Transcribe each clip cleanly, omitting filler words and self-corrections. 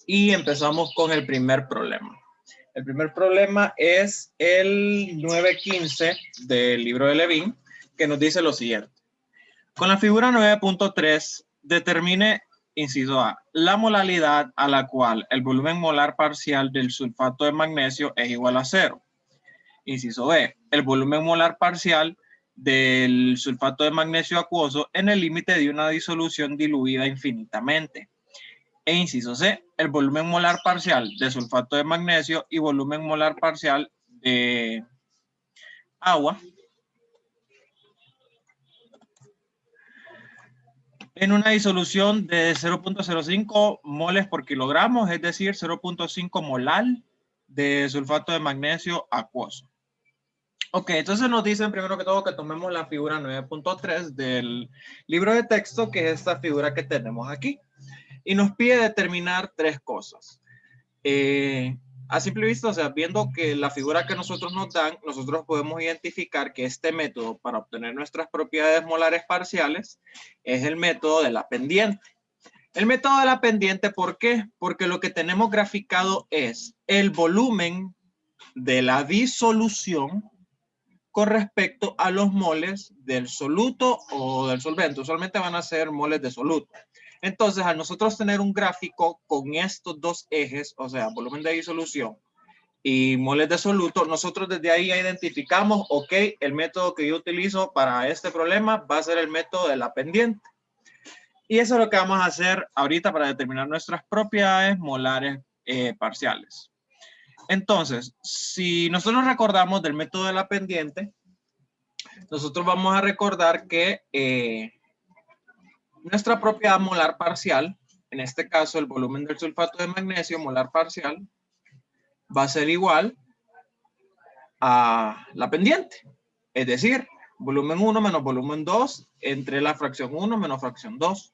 y empezamos con el primer problema. El primer problema es el 915 del libro de Levin, que nos dice lo siguiente. Con la figura 9.3, determine, inciso A, la molalidad a la cual el volumen molar parcial del sulfato de magnesio es igual a 0. Inciso B, el volumen molar parcial del sulfato de magnesio acuoso en el límite de una disolución diluida infinitamente. E inciso C, el volumen molar parcial de sulfato de magnesio y volumen molar parcial de agua en una disolución de 0.05 moles por kilogramo, es decir, 0.5 molal de sulfato de magnesio acuoso. Ok, entonces nos dicen primero que todo que tomemos la figura 9.3 del libro de texto, que es esta figura que tenemos aquí. Y nos pide determinar tres cosas. A simple vista, o sea, viendo que la figura que nosotros nos dan, nosotros podemos identificar que este método para obtener nuestras propiedades molares parciales es el método de la pendiente. El método de la pendiente, ¿por qué? Porque lo que tenemos graficado es el volumen de la disolución con respecto a los moles del soluto o del solvente. Usualmente van a ser moles de soluto. Entonces, al nosotros tener un gráfico con estos dos ejes, o sea, volumen de disolución y moles de soluto, nosotros desde ahí ya identificamos, ok, el método que yo utilizo para este problema va a ser el método de la pendiente. Y eso es lo que vamos a hacer ahorita para determinar nuestras propiedades molares parciales. Entonces, si nosotros recordamos del método de la pendiente, nosotros vamos a recordar que nuestra propiedad molar parcial, en este caso el volumen del sulfato de magnesio molar parcial, va a ser igual a la pendiente. Es decir, volumen 1 menos volumen 2 entre la fracción 1 menos fracción 2.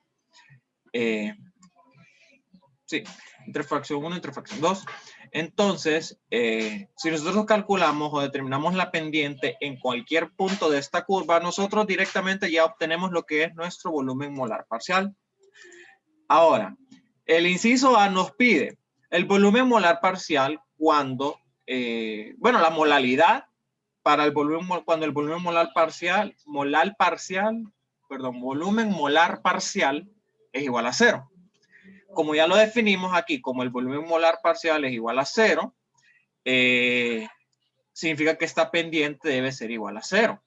Sí, entre fracción 1 entre fracción 2. Entonces, si nosotros calculamos o determinamos la pendiente en cualquier punto de esta curva, nosotros directamente ya obtenemos lo que es nuestro volumen molar parcial. Ahora, el inciso A nos pide el volumen molar parcial cuando, bueno, la molalidad para el volumen, cuando el volumen molar parcial, volumen molar parcial es igual a 0. Como ya lo definimos aquí, como el volumen molar parcial es igual a 0, significa que esta pendiente debe ser igual a 0.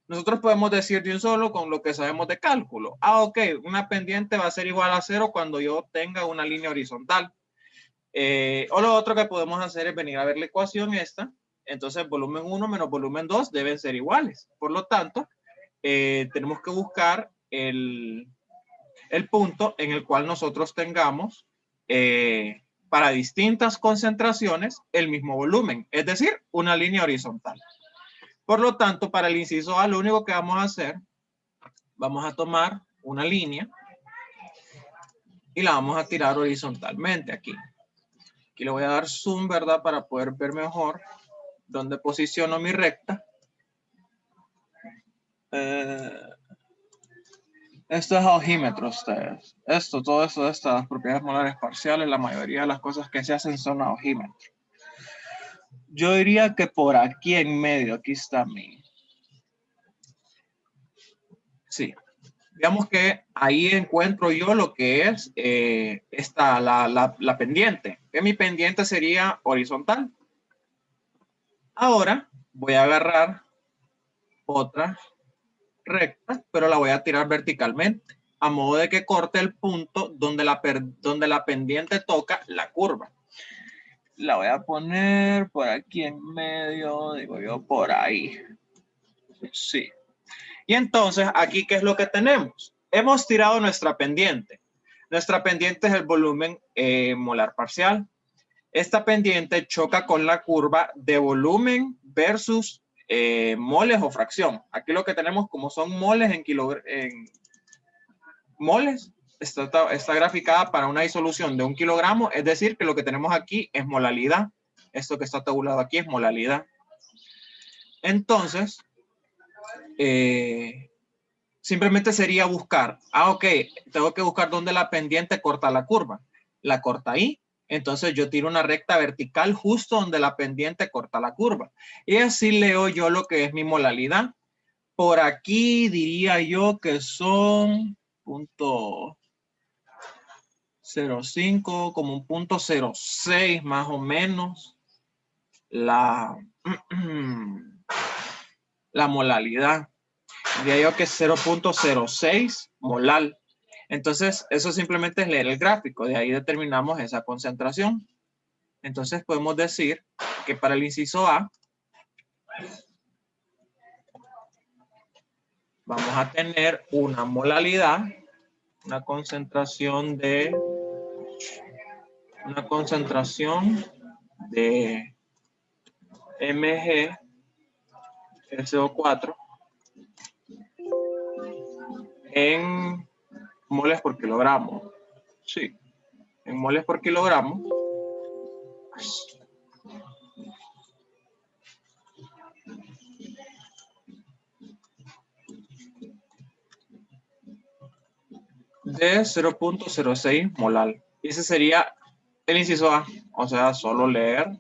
Nosotros podemos decir de un solo con lo que sabemos de cálculo. Ok, una pendiente va a ser igual a 0 cuando yo tenga una línea horizontal. O lo otro que podemos hacer es venir a ver la ecuación esta. Entonces, volumen 1 menos volumen 2 deben ser iguales. Por lo tanto, tenemos que buscar el punto en el cual nosotros tengamos para distintas concentraciones el mismo volumen, es decir, una línea horizontal. Por lo tanto, para el inciso A, lo único que vamos a hacer, vamos a tomar una línea y la vamos a tirar horizontalmente aquí. Aquí le voy a dar zoom, ¿verdad? Para poder ver mejor dónde posiciono mi recta. Esto es aljímetro, ustedes. Todo esto de estas propiedades molares parciales, la mayoría de las cosas que se hacen son aljímetro. Yo diría que por aquí en medio, aquí está mi... Sí. Digamos que ahí encuentro yo lo que es la pendiente. Que mi pendiente sería horizontal. Ahora voy a agarrar otra recta, pero la voy a tirar verticalmente, a modo de que corte el punto donde la pendiente toca la curva. La voy a poner por aquí en medio, digo yo, por ahí. Sí. Y entonces, aquí, ¿qué es lo que tenemos? Hemos tirado nuestra pendiente. Nuestra pendiente es el volumen molar parcial. Esta pendiente choca con la curva de volumen versus moles o fracción. Aquí lo que tenemos como son moles en moles. Está graficada para una disolución de 1 kilogramo, es decir, que lo que tenemos aquí es molalidad. Esto que está tabulado aquí es molalidad. Entonces, simplemente sería buscar, ok, tengo que buscar dónde la pendiente corta la curva. La corta ahí, Entonces yo tiro una recta vertical justo donde la pendiente corta la curva. Y así leo yo lo que es mi molalidad. Por aquí diría yo que son .05, como un .06 más o menos la molalidad. Diría yo que es 0.06 molal. Entonces, eso simplemente es leer el gráfico. De ahí determinamos esa concentración. Entonces, podemos decir que para el inciso A, vamos a tener una molalidad, una concentración de MgSO4 en moles por kilogramo. Sí, en moles por kilogramo. De 0.06 molal. Y ese sería el inciso A. O sea, solo leer,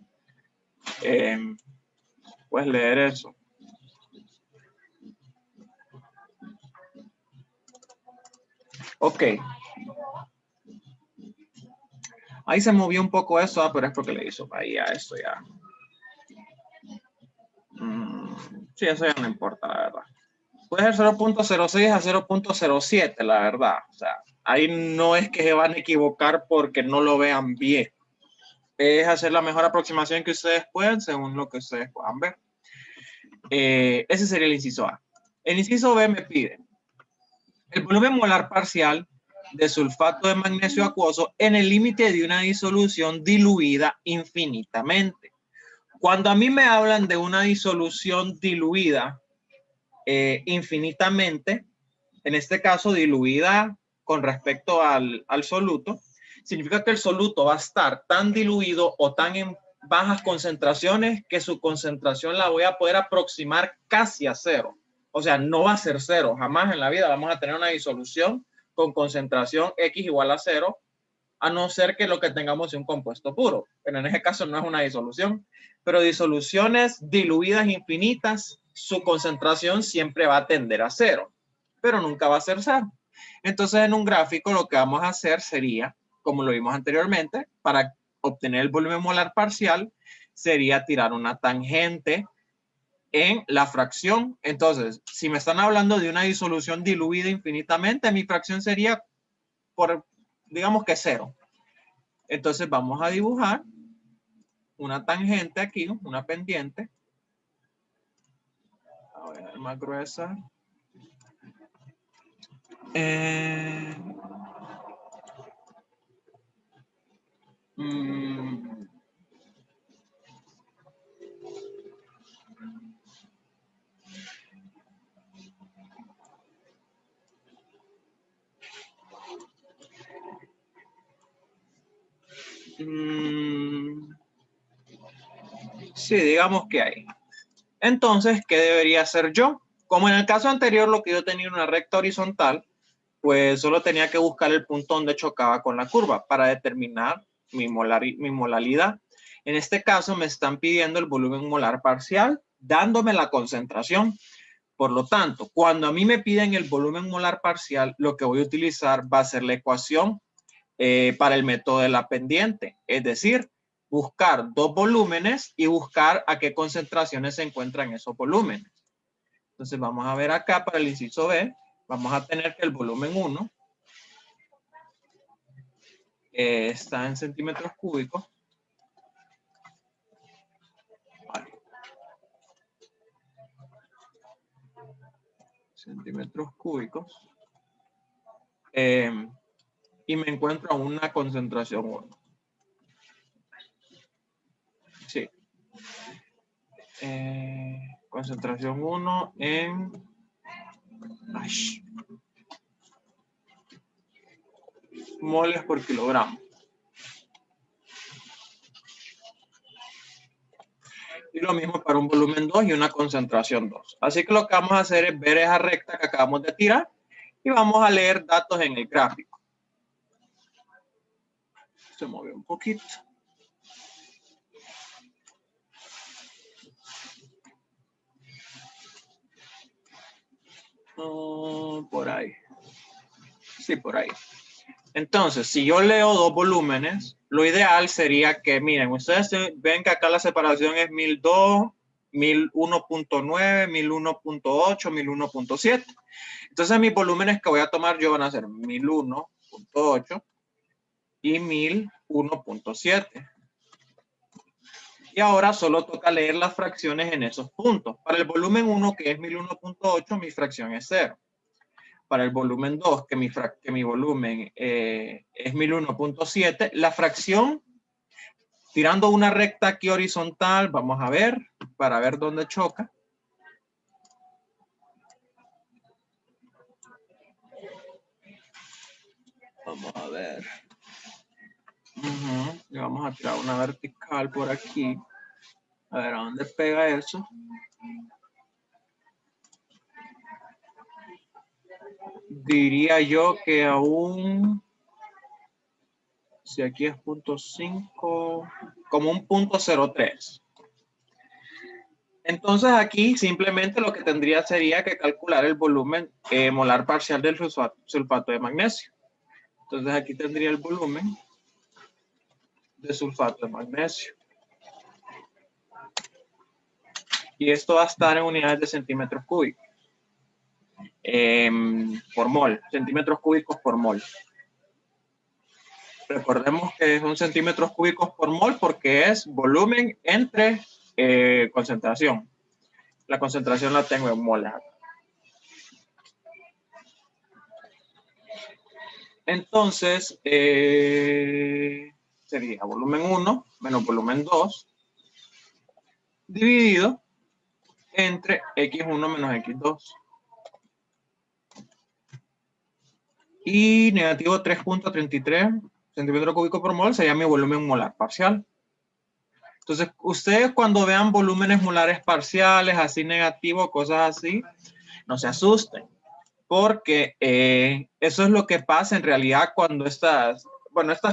pues leer eso. Ok. Ahí se movió un poco eso, pero es porque le hizo ahí a esto ya. Sí, eso ya no importa, la verdad. Puede ser 0.06 a 0.07, la verdad. O sea, ahí no es que se van a equivocar porque no lo vean bien. Es hacer la mejor aproximación que ustedes puedan según lo que ustedes puedan ver. Ese sería el inciso A. El inciso B me pide el volumen molar parcial de sulfato de magnesio acuoso en el límite de una disolución diluida infinitamente. Cuando a mí me hablan de una disolución diluida infinitamente, en este caso diluida con respecto al soluto, significa que el soluto va a estar tan diluido o tan en bajas concentraciones que su concentración la voy a poder aproximar casi a cero. O sea, no va a ser cero. Jamás en la vida vamos a tener una disolución con concentración X igual a cero, a no ser que lo que tengamos sea un compuesto puro. Pero en ese caso no es una disolución. Pero disoluciones diluidas infinitas, su concentración siempre va a tender a cero, pero nunca va a ser cero. Entonces, en un gráfico lo que vamos a hacer sería, como lo vimos anteriormente, para obtener el volumen molar parcial, sería tirar una tangente en la fracción. Entonces, si me están hablando de una disolución diluida infinitamente, mi fracción sería, digamos que cero. Entonces, vamos a dibujar una tangente aquí, una pendiente. A ver, más gruesa. Sí, digamos que hay. Entonces, ¿qué debería hacer yo? Como en el caso anterior, lo que yo tenía una recta horizontal, pues solo tenía que buscar el punto donde chocaba con la curva para determinar mi molalidad. En este caso, me están pidiendo el volumen molar parcial, dándome la concentración. Por lo tanto, cuando a mí me piden el volumen molar parcial, lo que voy a utilizar va a ser la ecuación para el método de la pendiente. Es decir, buscar dos volúmenes y buscar a qué concentraciones se encuentran esos volúmenes. Entonces vamos a ver acá para el inciso B, vamos a tener que el volumen 1 está en centímetros cúbicos. Vale. Centímetros cúbicos. Y me encuentro a una concentración 1. Sí. Concentración 1 en... moles por kilogramo. Y lo mismo para un volumen 2 y una concentración 2. Así que lo que vamos a hacer es ver esa recta que acabamos de tirar y vamos a leer datos en el gráfico. Se movió un poquito. Por ahí. Sí, por ahí. Entonces, si yo leo dos volúmenes, lo ideal sería que, miren, ustedes ven que acá la separación es 1002, 1001.9, 1001.8, 1001.7. Entonces, mis volúmenes que voy a tomar yo van a ser 1001.8 y 1001.7. Y ahora solo toca leer las fracciones en esos puntos. Para el volumen 1, que es 1001.8, mi fracción es 0. Para el volumen 2, que mi volumen es 1001.7, la fracción, tirando una recta aquí horizontal, vamos a ver, para ver dónde choca. Vamos a ver. Y vamos a tirar una vertical por aquí. A ver, ¿a dónde pega eso? Diría yo que aún, si aquí es 0.5, como un 0.03. Entonces aquí simplemente lo que tendría sería que calcular el volumen molar parcial del sulfato de magnesio. Entonces aquí tendría el volumen de sulfato de magnesio. Y esto va a estar en unidades de centímetros cúbicos. Por mol, centímetros cúbicos por mol. Recordemos que son centímetros cúbicos por mol porque es volumen entre concentración. La concentración la tengo en moles. Entonces, sería volumen 1 menos volumen 2 dividido entre X1 menos X2. Y negativo 3.33 centímetros cúbicos por mol sería mi volumen molar parcial. Entonces, ustedes cuando vean volúmenes molares parciales, así negativos, cosas así, no se asusten. Porque eso es lo que pasa en realidad cuando estas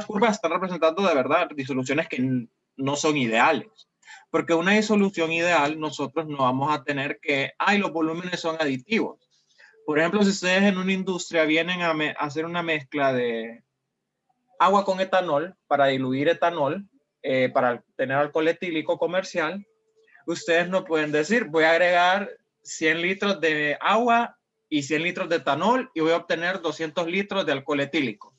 curvas están representando de verdad disoluciones que no son ideales. Porque una disolución ideal, nosotros no vamos a tener que, los volúmenes son aditivos. Por ejemplo, si ustedes en una industria vienen a hacer una mezcla de agua con etanol para diluir etanol, para tener alcohol etílico comercial, ustedes no pueden decir, voy a agregar 100 litros de agua y 100 litros de etanol y voy a obtener 200 litros de alcohol etílico.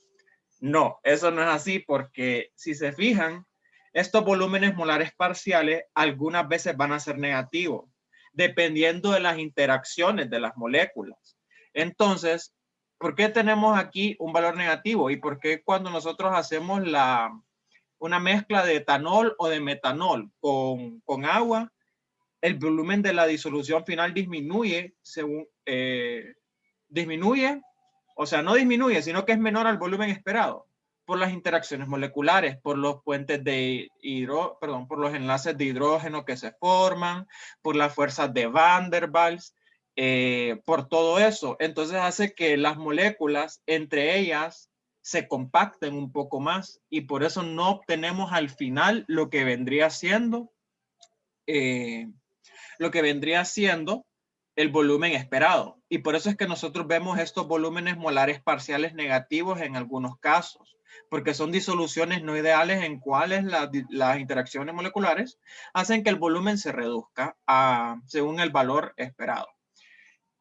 No, eso no es así porque si se fijan, estos volúmenes molares parciales algunas veces van a ser negativos, dependiendo de las interacciones de las moléculas. Entonces, ¿por qué tenemos aquí un valor negativo? ¿Y por qué cuando nosotros hacemos una mezcla de etanol o de metanol con agua, el volumen de la disolución final disminuye según o sea, no disminuye, sino que es menor al volumen esperado por las interacciones moleculares, por los puentes de por los enlaces de hidrógeno que se forman, por las fuerzas de Van der Waals, por todo eso. Entonces hace que las moléculas entre ellas se compacten un poco más y por eso no obtenemos al final lo que vendría siendo el volumen esperado. Y por eso es que nosotros vemos estos volúmenes molares parciales negativos en algunos casos, porque son disoluciones no ideales en cuales las interacciones moleculares hacen que el volumen se reduzca según el valor esperado.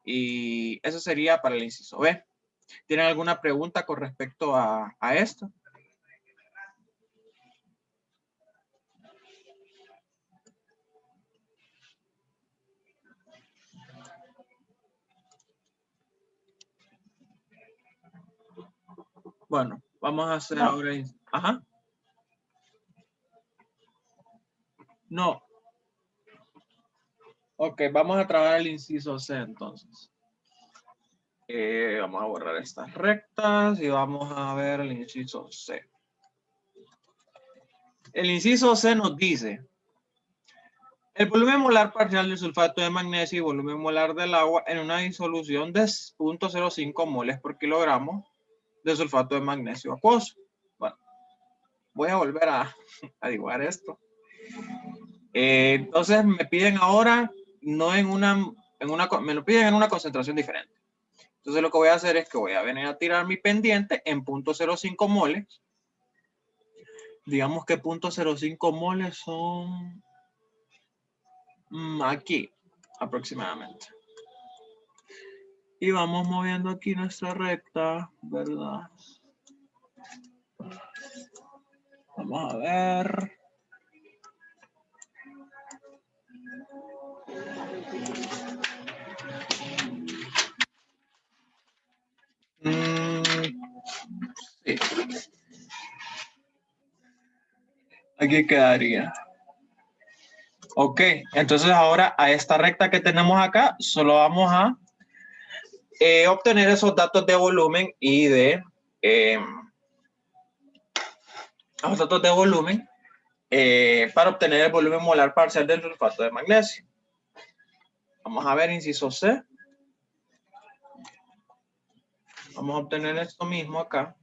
Y eso sería para el inciso B. ¿Tienen alguna pregunta con respecto a esto? Bueno, vamos a hacer ahora. Ajá. No. Ok, vamos a trabajar el inciso C entonces. Vamos a borrar estas rectas y vamos a ver el inciso C. El inciso C nos dice: el volumen molar parcial del sulfato de magnesio y volumen molar del agua en una disolución de 0.05 moles por kilogramo de sulfato de magnesio acuoso. Bueno, voy a volver a dibujar esto. Entonces me piden ahora, no me lo piden en una concentración diferente. Entonces lo que voy a hacer es que voy a venir a tirar mi pendiente en 0.05 moles. Digamos que 0.05 moles son aquí aproximadamente. Y vamos moviendo aquí nuestra recta, ¿verdad? Vamos a ver. Sí. Aquí quedaría. Ok, entonces ahora a esta recta que tenemos acá, solo vamos a obtener esos datos de volumen y de los datos de volumen para obtener el volumen molar parcial del sulfato de magnesio. Vamos a ver inciso C. Vamos a obtener esto mismo acá.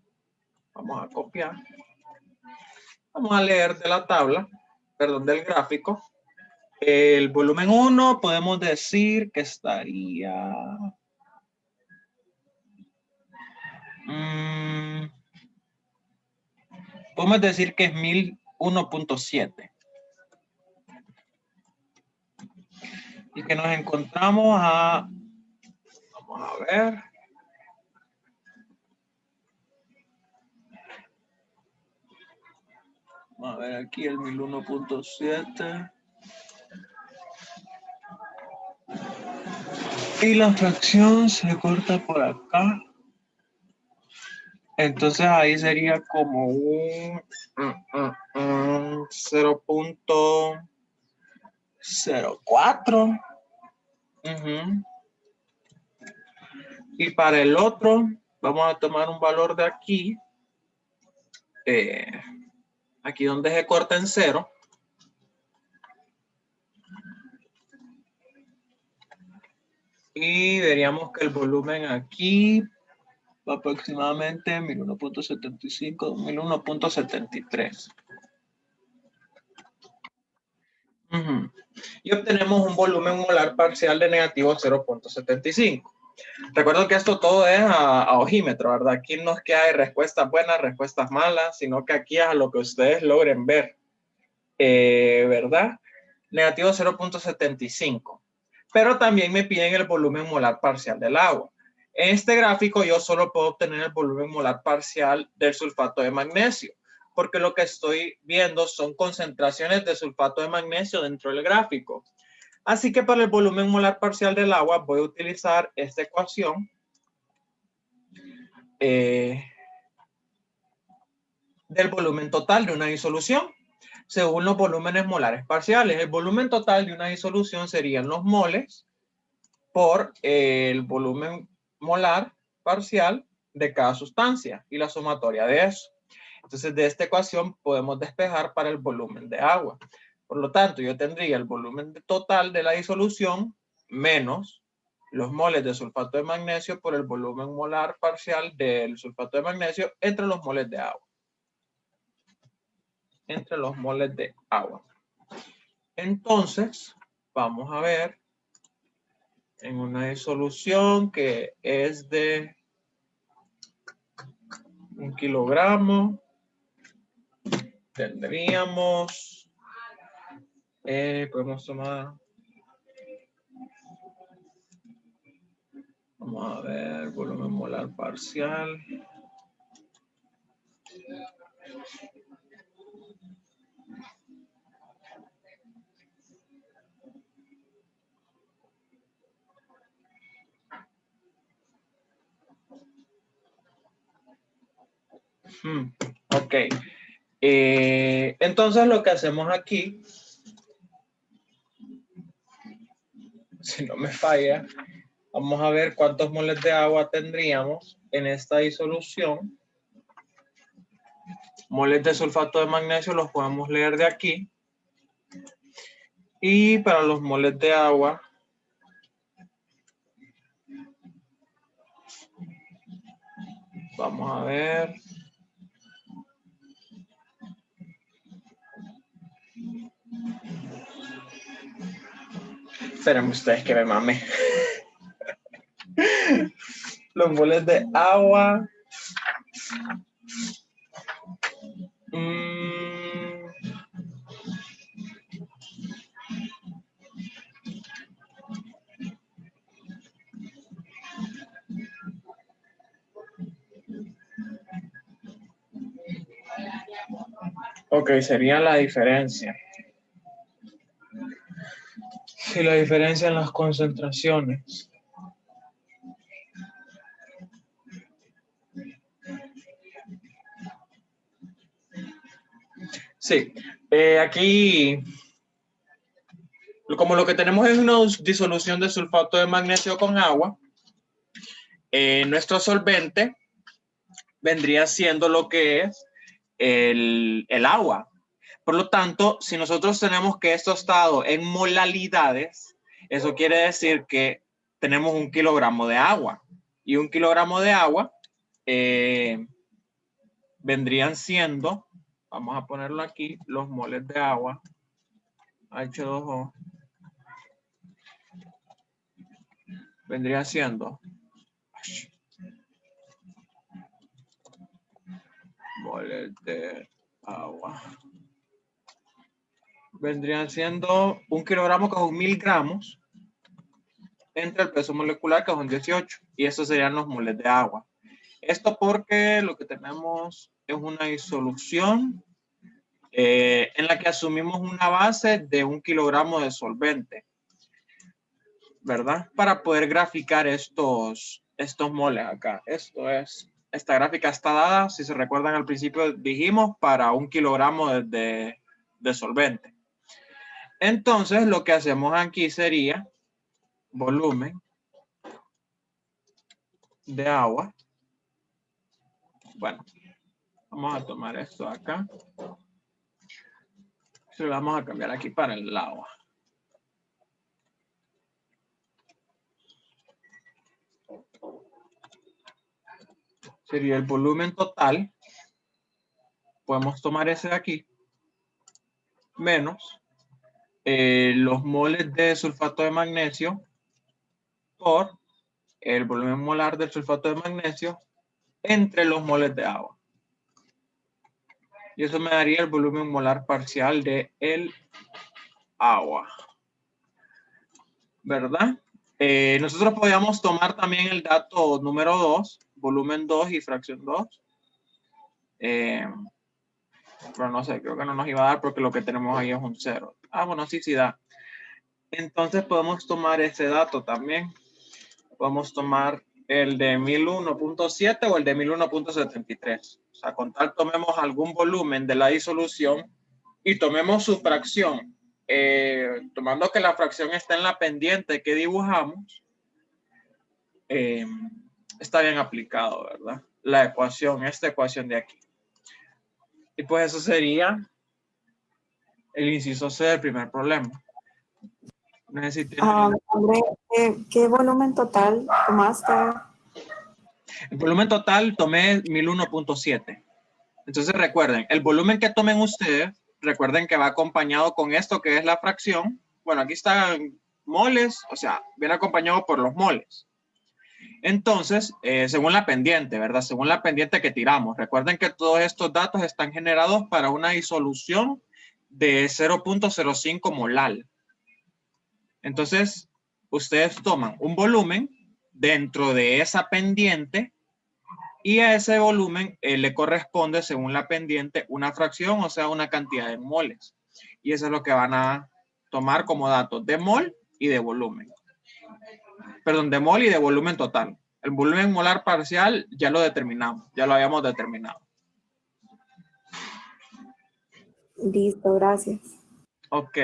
Vamos a copiar. Vamos a leer de la tabla, perdón, del gráfico. El volumen 1 podemos decir que estaría... podemos decir que es 1001.7. Y que nos encontramos a... Vamos a ver. Vamos a ver aquí el 1001.7. Y la fracción se corta por acá. Entonces ahí sería como un 0.04. Y para el otro, vamos a tomar un valor de aquí. Aquí donde se corta en 0. Y veríamos que el volumen aquí va aproximadamente 1001.75, 1001.73. Y obtenemos un volumen molar parcial de negativo 0.75. Recuerdo que esto todo es a ojímetro, ¿verdad? Aquí no es que hay respuestas buenas, respuestas malas, sino que aquí es a lo que ustedes logren ver, ¿verdad? Negativo 0.75. Pero también me piden el volumen molar parcial del agua. En este gráfico yo solo puedo obtener el volumen molar parcial del sulfato de magnesio, porque lo que estoy viendo son concentraciones de sulfato de magnesio dentro del gráfico. Así que para el volumen molar parcial del agua voy a utilizar esta ecuación del volumen total de una disolución según los volúmenes molares parciales. El volumen total de una disolución serían los moles por el volumen molar parcial de cada sustancia y la sumatoria de eso. Entonces, de esta ecuación podemos despejar para el volumen de agua. Por lo tanto, yo tendría el volumen total de la disolución menos los moles de sulfato de magnesio por el volumen molar parcial del sulfato de magnesio entre los moles de agua. Entre los moles de agua. Entonces, vamos a ver en una disolución que es de 1 kilogramo, tendríamos, podemos tomar, vamos a ver, volumen molar parcial. Ok. Entonces lo que hacemos aquí, si no me falla, vamos a ver cuántos moles de agua tendríamos en esta disolución. Moles de sulfato de magnesio los podemos leer de aquí. Y para los moles de agua, vamos a ver. Espérenme ustedes que me mame. Los moles de agua. Ok, sería la diferencia. Sí, la diferencia en las concentraciones. Sí, aquí, como lo que tenemos es una disolución de sulfato de magnesio con agua, nuestro solvente vendría siendo lo que es el agua. Por lo tanto, si nosotros tenemos que esto estado en molalidades, eso quiere decir que tenemos 1 kilogramo de agua. Y 1 kilogramo de agua vendrían siendo, vamos a ponerlo aquí, los moles de agua, H2O, vendría siendo moles de agua. Vendrían siendo 1 kilogramo con 1000 gramos entre el peso molecular, que son 18, y estos serían los moles de agua. Esto porque lo que tenemos es una disolución en la que asumimos una base de 1 kilogramo de solvente, ¿verdad? Para poder graficar estos moles acá. Esta gráfica está dada, si se recuerdan al principio dijimos, para 1 kilogramo de solvente. Entonces lo que hacemos aquí sería volumen de agua. Bueno, vamos a tomar esto acá. Se lo vamos a cambiar aquí para el agua. Sería el volumen total. Podemos tomar ese de aquí. Menos los moles de sulfato de magnesio por el volumen molar del sulfato de magnesio entre los moles de agua. Y eso me daría el volumen molar parcial de el agua. ¿Verdad? Nosotros podríamos tomar también el dato número 2, volumen 2 y fracción 2. Pero no sé, creo que no nos iba a dar porque lo que tenemos ahí es un 0. Ah, bueno, sí da. Entonces podemos tomar ese dato también. Podemos tomar el de 1001.7 o el de 1001.73. O sea, con tal tomemos algún volumen de la disolución y tomemos su fracción. Tomando que la fracción está en la pendiente que dibujamos, está bien aplicado, ¿verdad? La ecuación, esta ecuación de aquí. Y pues eso sería el inciso C del primer problema. André, ¿qué volumen total tomaste? El volumen total tomé 1001.7. Entonces recuerden, el volumen que tomen ustedes, recuerden que va acompañado con esto que es la fracción. Bueno, aquí están moles, o sea, viene acompañado por los moles. Entonces, según la pendiente, ¿verdad? Según la pendiente que tiramos. Recuerden que todos estos datos están generados para una disolución de 0.05 molal. Entonces, ustedes toman un volumen dentro de esa pendiente y a ese volumen le corresponde, según la pendiente, una fracción, o sea, una cantidad de moles. Y eso es lo que van a tomar como datos de mol y de volumen. Perdón, de mol y de volumen total. El volumen molar parcial ya lo determinamos, ya lo habíamos determinado. Listo, gracias. Ok.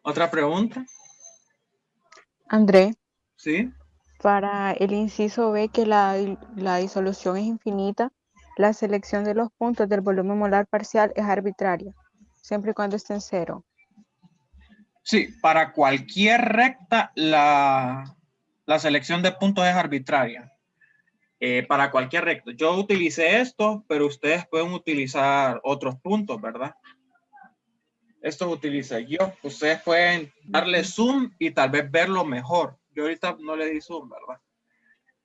¿Otra pregunta? André, ¿Sí? para el inciso B, que la disolución es infinita, la selección de los puntos del volumen molar parcial es arbitraria, siempre y cuando esté en 0. Sí, para cualquier recta la selección de puntos es arbitraria. para cualquier recto. Yo utilicé esto, pero ustedes pueden utilizar otros puntos, ¿verdad? Estos utilicé yo. Ustedes pueden darle zoom y tal vez verlo mejor. Yo ahorita no le di zoom, ¿verdad?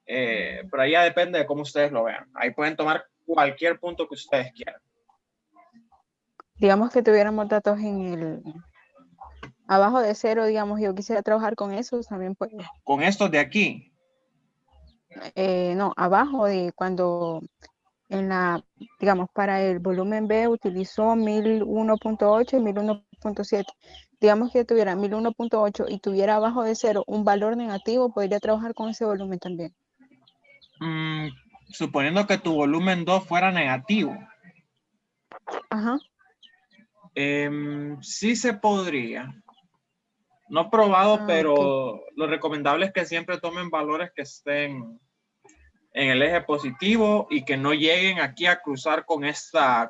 Pero ahí ya depende de cómo ustedes lo vean. Ahí pueden tomar cualquier punto que ustedes quieran. Digamos que tuviéramos datos en el abajo de 0, digamos, yo quisiera trabajar con esos, también puedo. Con estos de aquí. No, abajo de cuando en la, digamos, para el volumen B utilizó 1001.8 y 1001.7. Digamos que tuviera 1001.8 y tuviera abajo de 0 un valor negativo, podría trabajar con ese volumen también. Suponiendo que tu volumen 2 fuera negativo. Ajá. Sí se podría. No probado, pero Okay. lo recomendable es que siempre tomen valores que estén en el eje positivo y que no lleguen aquí a cruzar con esta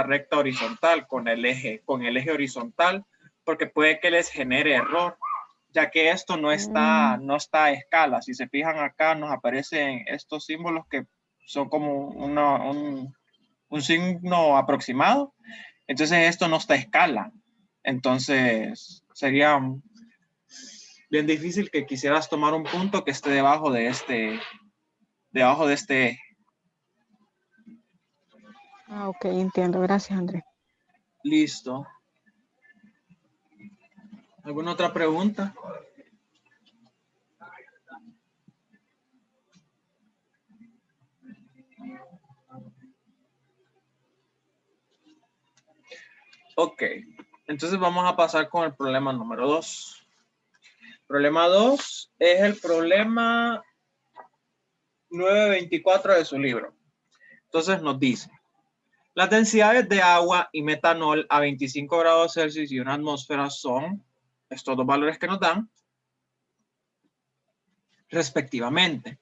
recta horizontal, con el eje horizontal, porque puede que les genere error, ya que esto no está a escala. Si se fijan acá, nos aparecen estos símbolos que son como un signo aproximado. Entonces esto no está a escala. Entonces sería bien difícil que quisieras tomar un punto que esté debajo de este eje. Ok, entiendo. Gracias, Andrés. Listo. ¿Alguna otra pregunta? Ok. Entonces vamos a pasar con el problema número 2. Problema 2 es el problema 924 de su libro. Entonces nos dice: las densidades de agua y metanol a 25 grados Celsius y una atmósfera son estos dos valores que nos dan, respectivamente.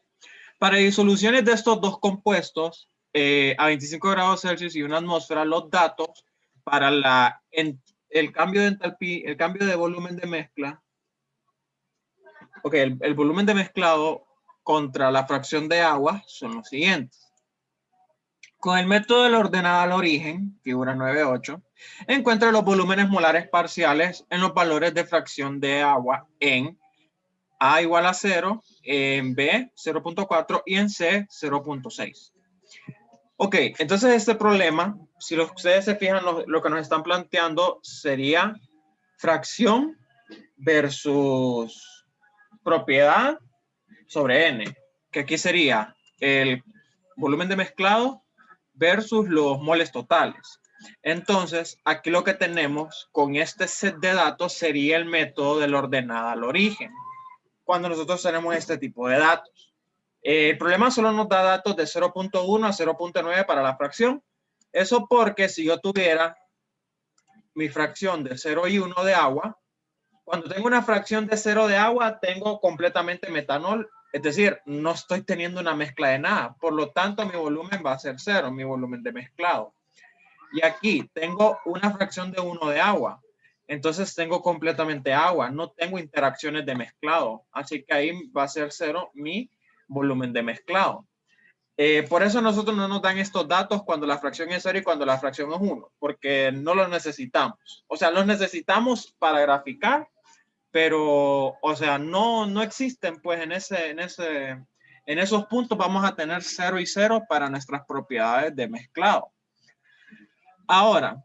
Para disoluciones de estos dos compuestos a 25 grados Celsius y una atmósfera, los datos para el cambio de entalpía, el cambio de volumen de mezcla, el volumen de mezclado contra la fracción de agua son los siguientes. Con el método del ordenado al origen, figura 9.8, encuentra los volúmenes molares parciales en los valores de fracción de agua en A igual a 0, en B 0.4 y en C 0.6. Ok, entonces este problema, si ustedes se fijan, lo que nos están planteando sería fracción versus propiedad sobre N, que aquí sería el volumen de mezclado versus los moles totales. Entonces, aquí lo que tenemos con este set de datos sería el método del ordenado al origen, cuando nosotros tenemos este tipo de datos. El problema solo nos da datos de 0.1 a 0.9 para la fracción. Eso porque si yo tuviera mi fracción de 0 y 1 de agua, cuando tengo una fracción de 0 de agua, tengo completamente metanol. Es decir, no estoy teniendo una mezcla de nada. Por lo tanto, mi volumen va a ser 0, mi volumen de mezclado. Y aquí tengo una fracción de 1 de agua. Entonces tengo completamente agua. No tengo interacciones de mezclado. Así que ahí va a ser 0 mi volumen de mezclado. Por eso nosotros no nos dan estos datos cuando la fracción es 0 y cuando la fracción es 1, porque no los necesitamos. O sea, los necesitamos para graficar, pero, o sea, no existen, pues en esos puntos vamos a tener 0 y 0 para nuestras propiedades de mezclado. Ahora,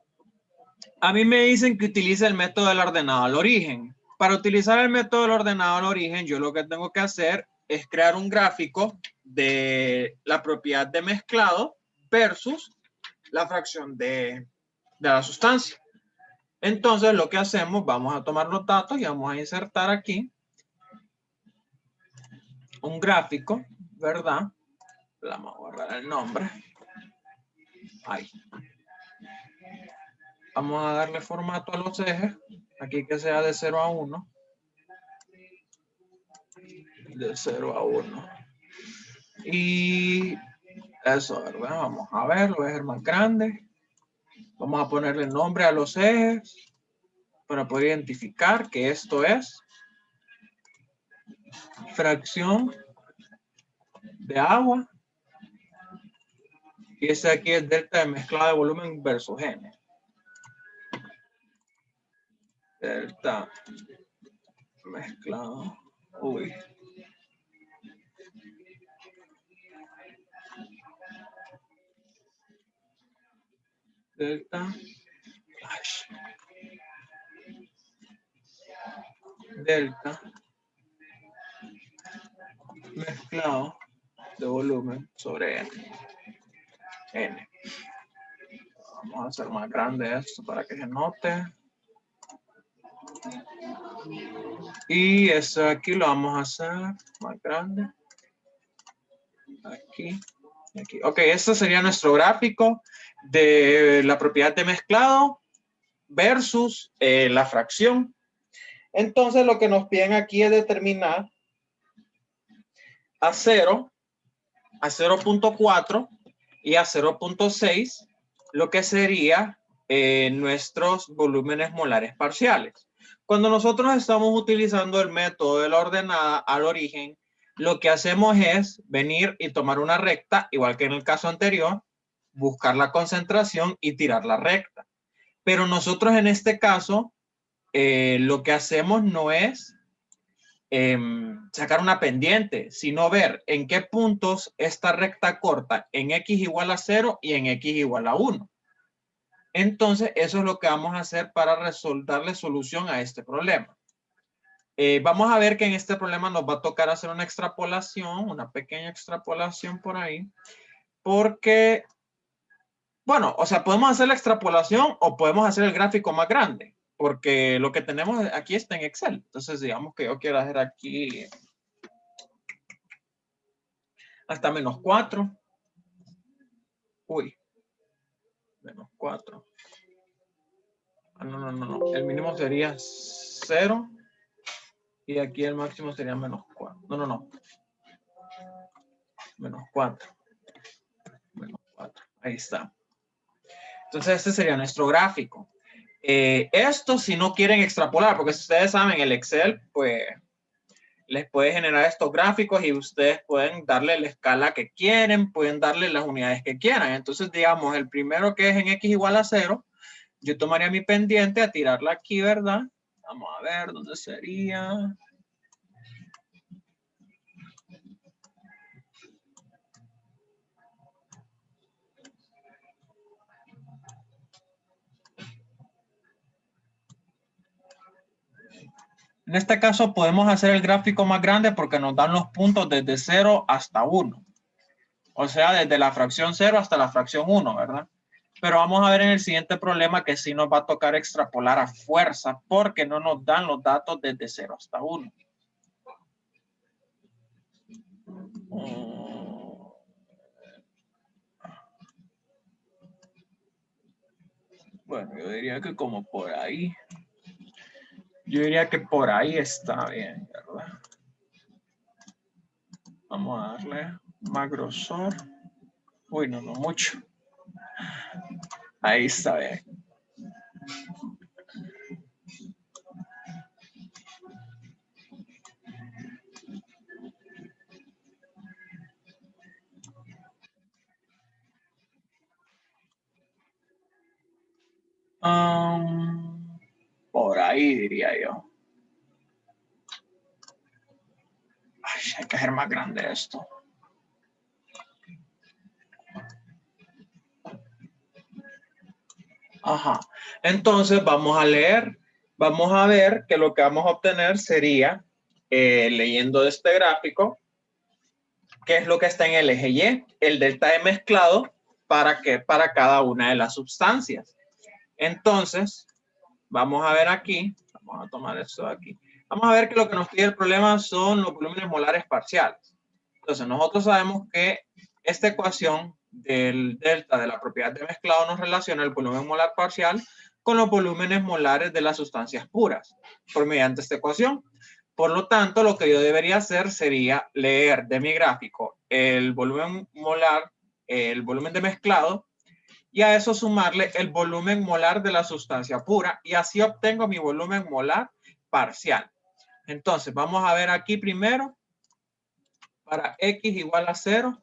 a mí me dicen que utilice el método del ordenado al origen. Para utilizar el método del ordenado al origen, yo lo que tengo que hacer es crear un gráfico de la propiedad de mezclado versus la fracción de la sustancia. Entonces, lo que hacemos, vamos a tomar los datos y vamos a insertar aquí un gráfico, ¿verdad? Vamos a guardar el nombre. Ahí. Vamos a darle formato a los ejes. Aquí que sea de 0 a 1. De 0 a 1. Y eso, ¿verdad? Vamos a ver, los ejes más grandes. Vamos a ponerle nombre a los ejes para poder identificar que esto es fracción de agua Y ese aquí es delta de mezclado de volumen versus N. Delta mezclado. Uy. Delta. Delta mezclado de volumen sobre N. Vamos a hacer más grande esto para que se note. Y eso aquí lo vamos a hacer más grande. Aquí. Aquí. Ok, este sería nuestro gráfico de la propiedad de mezclado versus la fracción. Entonces lo que nos piden aquí es determinar a 0, a 0.4 y a 0.6 lo que sería nuestros volúmenes molares parciales. Cuando nosotros estamos utilizando el método de la ordenada al origen, lo que hacemos es venir y tomar una recta, igual que en el caso anterior, buscar la concentración y tirar la recta. Pero nosotros en este caso, lo que hacemos no es sacar una pendiente, sino ver en qué puntos esta recta corta en x igual a 0 y en x igual a 1. Entonces, eso es lo que vamos a hacer para darle solución a este problema. Vamos a ver que en este problema nos va a tocar hacer una extrapolación, una pequeña extrapolación por ahí, porque, bueno, o sea, podemos hacer la extrapolación o podemos hacer el gráfico más grande, porque lo que tenemos aquí está en Excel. Entonces, digamos que yo quiero hacer aquí hasta -4. Uy, -4. No. El mínimo sería 0. Y aquí el máximo sería -4. No. -4. -4. Ahí está. Entonces, este sería nuestro gráfico. Esto si no quieren extrapolar, porque si ustedes saben, el Excel, pues, les puede generar estos gráficos y ustedes pueden darle la escala que quieren, pueden darle las unidades que quieran. Entonces, digamos, el primero que es en x igual a 0, yo tomaría mi pendiente a tirarla aquí, ¿verdad? Vamos a ver dónde sería. En este caso podemos hacer el gráfico más grande porque nos dan los puntos desde 0 hasta 1. O sea, desde la fracción 0 hasta la fracción 1, ¿verdad? Pero vamos a ver en el siguiente problema que sí nos va a tocar extrapolar a fuerza porque no nos dan los datos desde 0 hasta 1. Bueno, yo diría que como por ahí. Yo diría que por ahí está bien, ¿verdad? Vamos a darle más grosor. Uy, no mucho. Ahí está bien. Por ahí diría yo. Ay, hay que hacer más grande esto. Ajá. Entonces vamos a leer. Vamos a ver que lo que vamos a obtener sería, leyendo este gráfico, qué es lo que está en el eje Y, el delta de mezclado para cada una de las sustancias. Entonces, vamos a ver aquí, vamos a tomar esto de aquí. Vamos a ver que lo que nos pide el problema son los volúmenes molares parciales. Entonces, nosotros sabemos que esta ecuación del delta de la propiedad de mezclado nos relaciona el volumen molar parcial con los volúmenes molares de las sustancias puras, por mediante esta ecuación. Por lo tanto, lo que yo debería hacer sería leer de mi gráfico el volumen molar, el volumen de mezclado, y a eso sumarle el volumen molar de la sustancia pura, y así obtengo mi volumen molar parcial. Entonces, vamos a ver aquí primero, para x igual a 0,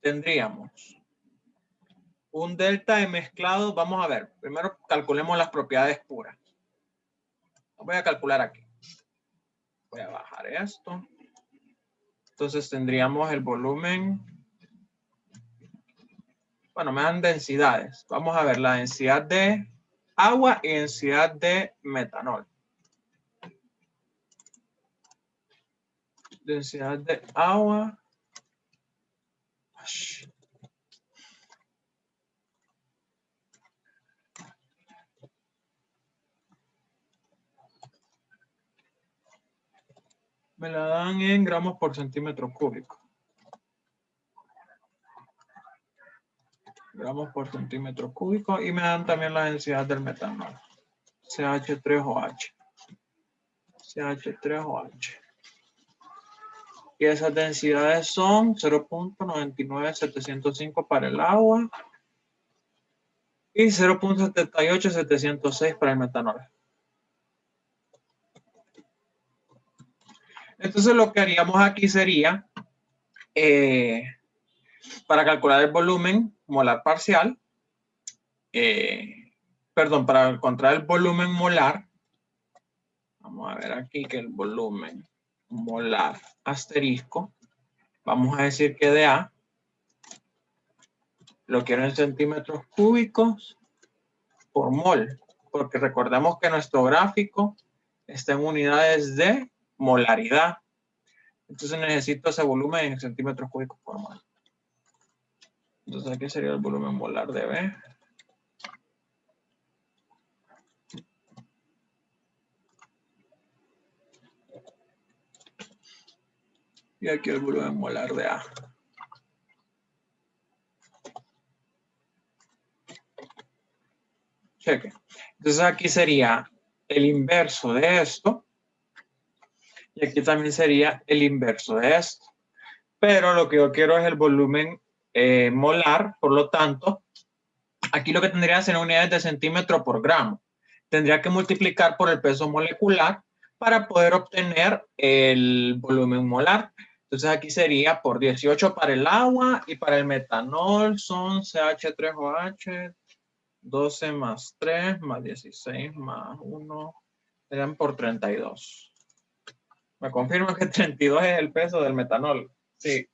tendríamos un delta de mezclado. Vamos a ver, primero calculemos las propiedades puras. Voy a calcular aquí. Voy a bajar esto. Entonces tendríamos el volumen. Bueno, me dan densidades. Vamos a ver la densidad de agua y densidad de metanol. Densidad de agua. Me la dan en gramos por centímetro cúbico. Gramos por centímetro cúbico. Y me dan también la densidad del metanol. CH3OH. CH3OH. Y esas densidades son 0.99705 para el agua y 0.78706 para el metanol. Entonces lo que haríamos aquí sería, para calcular el volumen molar parcial, perdón, para encontrar el volumen molar, vamos a ver aquí que el volumen molar asterisco, vamos a decir que de A, lo quiero en centímetros cúbicos por mol, porque recordemos que nuestro gráfico está en unidades de molaridad. Entonces necesito ese volumen en centímetros cúbicos por mol. Entonces aquí sería el volumen molar de B. Y aquí el volumen molar de A. Cheque. Entonces aquí sería el inverso de esto. Y aquí también sería el inverso de esto. Pero lo que yo quiero es el volumen molar. Por lo tanto, aquí lo que tendría que ser unidades de centímetro por gramo. Tendría que multiplicar por el peso molecular para poder obtener el volumen molar. Entonces aquí sería por 18 para el agua y para el metanol son CH3OH, 12 más 3 más 16 más 1, serían por 32. Me confirma que 32 es el peso del metanol. Sí.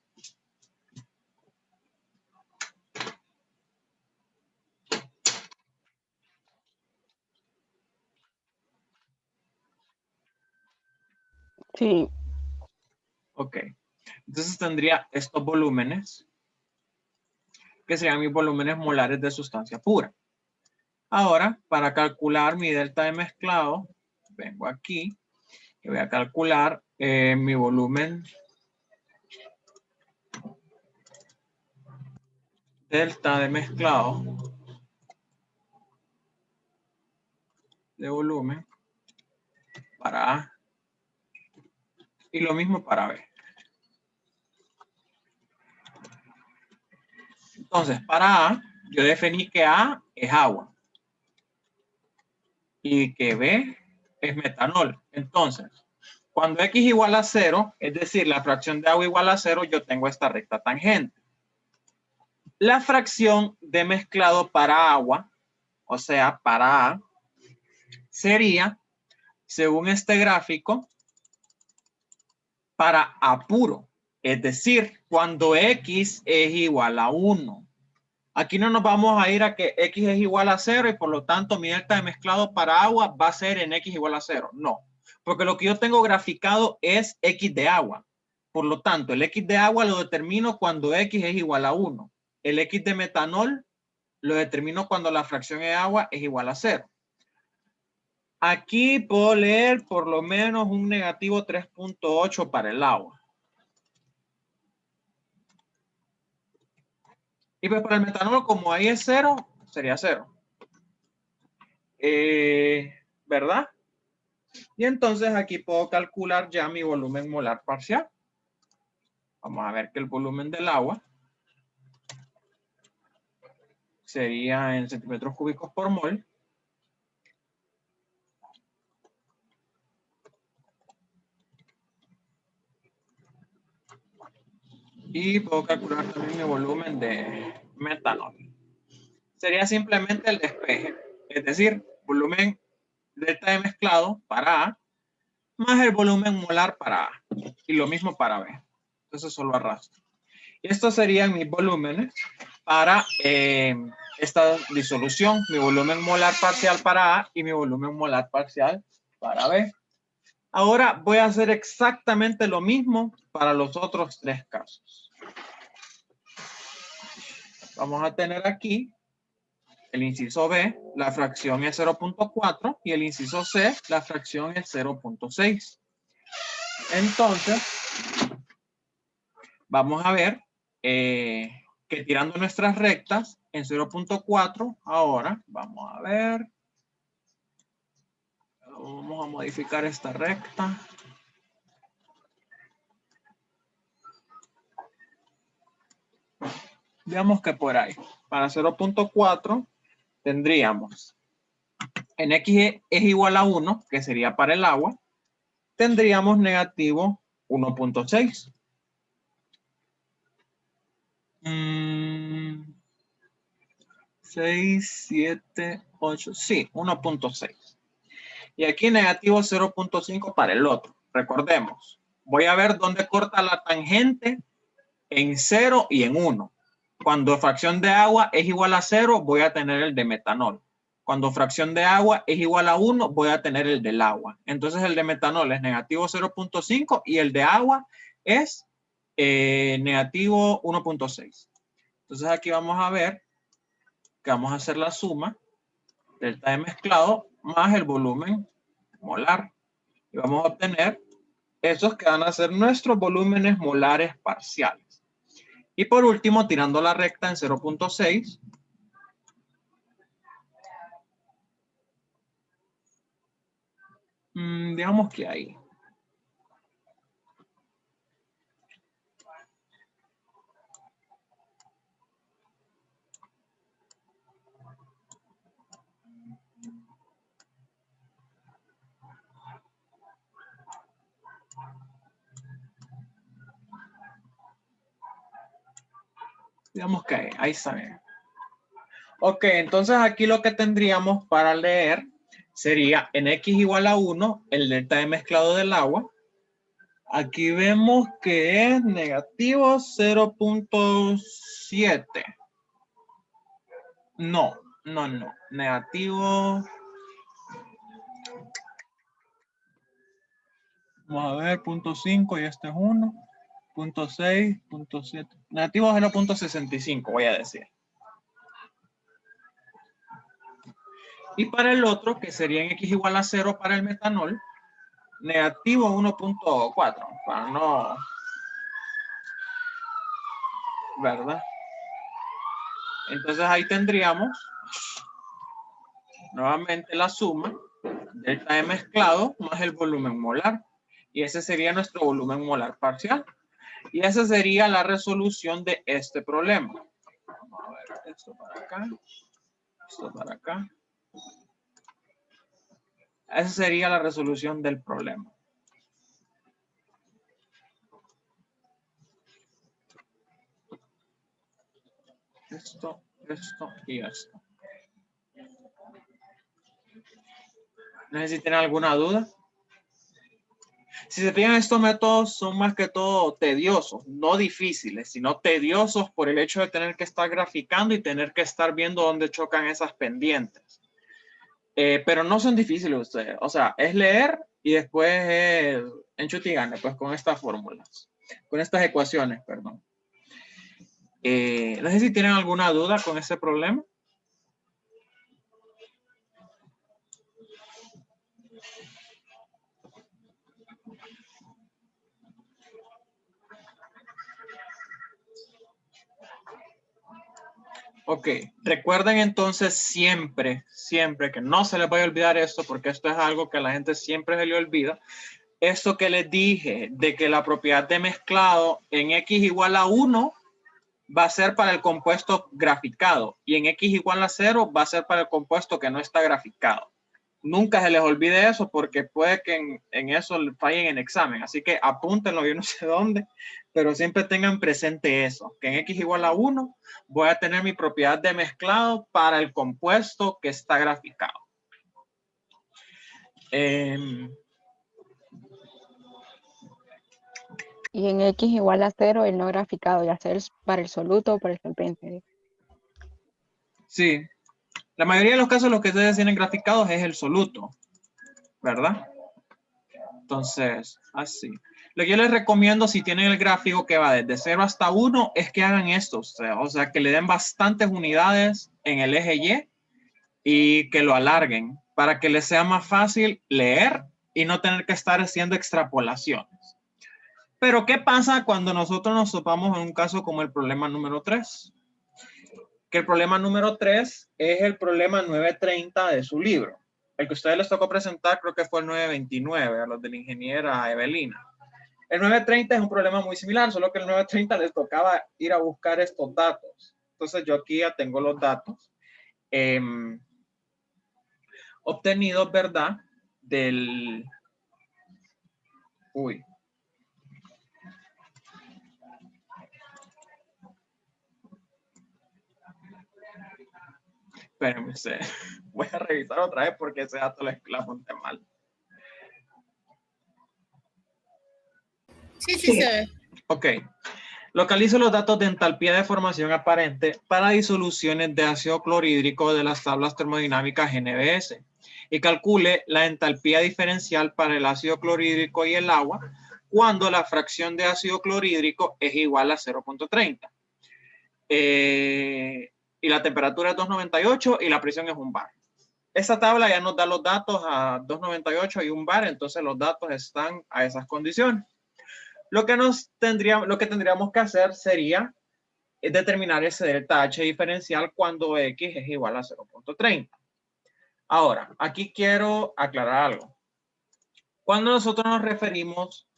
Sí. Ok. Entonces tendría estos volúmenes, que serían mis volúmenes molares de sustancia pura. Ahora, para calcular mi delta de mezclado, vengo aquí y voy a calcular mi volumen delta de mezclado de volumen para A y lo mismo para B. Entonces, para A, yo definí que A es agua y que B es metanol. Entonces, cuando X igual a 0, es decir, la fracción de agua igual a 0, yo tengo esta recta tangente. La fracción de mezclado para agua, o sea, para A, sería, según este gráfico, para A puro. Es decir, cuando X es igual a 1. Aquí no nos vamos a ir a que X es igual a 0 y por lo tanto mi delta de mezclado para agua va a ser en X igual a 0. No, porque lo que yo tengo graficado es X de agua. Por lo tanto, el X de agua lo determino cuando X es igual a 1. El X de metanol lo determino cuando la fracción de agua es igual a 0. Aquí puedo leer por lo menos un negativo 3.8 para el agua. Y pues para el metanol, como ahí es 0, sería 0. ¿Verdad? Y entonces aquí puedo calcular ya mi volumen molar parcial. Vamos a ver que el volumen del agua sería en centímetros cúbicos por mol. Y puedo calcular también mi volumen de metanol. Sería simplemente el despeje, es decir, volumen delta de mezclado para A más el volumen molar para A. Y lo mismo para B. Entonces solo arrastro. Y estos serían mis volúmenes para esta disolución. Mi volumen molar parcial para A y mi volumen molar parcial para B. Ahora voy a hacer exactamente lo mismo para los otros tres casos. Vamos a tener aquí el inciso B, la fracción es 0.4 y el inciso C, la fracción es 0.6. Entonces, vamos a ver que tirando nuestras rectas en 0.4, ahora vamos a ver. Vamos a modificar esta recta. Digamos que por ahí, para 0.4 tendríamos en X es igual a 1, que sería para el agua, tendríamos negativo 1.6. 6, 7, 8, sí, 1.6. Y aquí negativo 0.5 para el otro. Recordemos, voy a ver dónde corta la tangente en 0 y en 1. Cuando fracción de agua es igual a 0, voy a tener el de metanol. Cuando fracción de agua es igual a 1, voy a tener el del agua. Entonces el de metanol es negativo 0.5 y el de agua es negativo 1.6. Entonces aquí vamos a ver que vamos a hacer la suma delta de mezclado más el volumen molar. Y vamos a obtener esos que van a ser nuestros volúmenes molares parciales. Y por último, tirando la recta en 0.6, digamos que ahí. Digamos que ahí está bien. Ok, entonces aquí lo que tendríamos para leer sería en X igual a 1, el delta de mezclado del agua. Aquí vemos que es negativo 0.7. No. Negativo. Vamos a ver, 0.5 y este es 1. 0.6, 0.7. Negativo 0.65, voy a decir. Y para el otro, que sería en X igual a 0 para el metanol, negativo 1.4, para no, ¿verdad? Entonces ahí tendríamos nuevamente la suma delta de mezclado más el volumen molar. Y ese sería nuestro volumen molar parcial. Y esa sería la resolución de este problema. Vamos a ver esto para acá, esto para acá. Esa sería la resolución del problema. Esto y esto. No sé si tienen alguna duda. Si se fijan, estos métodos son más que todo tediosos, no difíciles, sino tediosos por el hecho de tener que estar graficando y tener que estar viendo dónde chocan esas pendientes. Pero no son difíciles ustedes. O sea, es leer y después enchutigane, pues con estas fórmulas, con estas ecuaciones, perdón. No sé si tienen alguna duda con ese problema. Ok, recuerden entonces siempre que no se les vaya a olvidar esto, porque esto es algo que a la gente siempre se le olvida. Esto que les dije de que la propiedad de mezclado en X igual a 1 va a ser para el compuesto graficado y en X igual a 0 va a ser para el compuesto que no está graficado. Nunca se les olvide eso porque puede que en eso fallen en examen. Así que apúntenlo, yo no sé dónde, pero siempre tengan presente eso, que en X igual a 1 voy a tener mi propiedad de mezclado para el compuesto que está graficado. Y en X igual a 0 el no graficado, ya sea para el soluto o para el solvente. Sí, la mayoría de los casos lo que ustedes tienen graficados es el soluto, ¿verdad? Entonces, así. Lo que yo les recomiendo si tienen el gráfico que va desde 0 hasta 1 es que hagan esto, o sea, que le den bastantes unidades en el eje Y y que lo alarguen para que les sea más fácil leer y no tener que estar haciendo extrapolaciones. Pero, ¿qué pasa cuando nosotros nos topamos en un caso como el problema número 3? Que el problema número 3 es el problema 930 de su libro. El que a ustedes les tocó presentar creo que fue el 929, a los de la ingeniera Evelina. El 930 es un problema muy similar, solo que el 930 les tocaba ir a buscar estos datos. Entonces yo aquí ya tengo los datos obtenidos, ¿verdad? Del... Uy. Espérenme, voy a revisar otra vez porque ese dato la apunté mal. Sí, se ve. Ok. Localizo los datos de entalpía de formación aparente para disoluciones de ácido clorhídrico de las tablas termodinámicas NBS y calcule la entalpía diferencial para el ácido clorhídrico y el agua cuando la fracción de ácido clorhídrico es igual a 0.30. Y la temperatura es 298 y la presión es 1 bar. Esta tabla ya nos da los datos a 298 y 1 bar, entonces los datos están a esas condiciones. Lo que tendríamos que hacer sería determinar ese delta H diferencial cuando X es igual a 0.30. Ahora, aquí quiero aclarar algo. Cuando nosotros nos referimos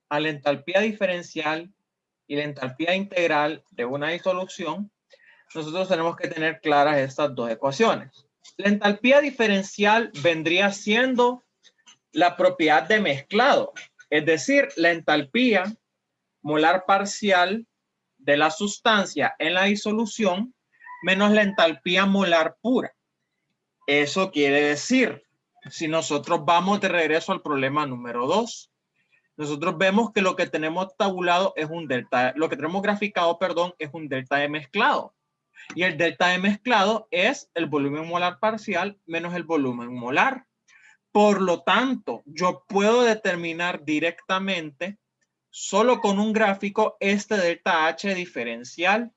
a la entalpía diferencial y la entalpía integral de una disolución, nosotros tenemos que tener claras estas dos ecuaciones. La entalpía diferencial vendría siendo la propiedad de mezclado, es decir, la entalpía molar parcial de la sustancia en la disolución menos la entalpía molar pura. Eso quiere decir, si nosotros vamos de regreso al problema número 2, nosotros vemos que lo que tenemos tabulado es un delta, lo que tenemos graficado, perdón, es un delta de mezclado. Y el delta de mezclado es el volumen molar parcial menos el volumen molar. Por lo tanto, yo puedo determinar directamente, solo con un gráfico, este delta H diferencial,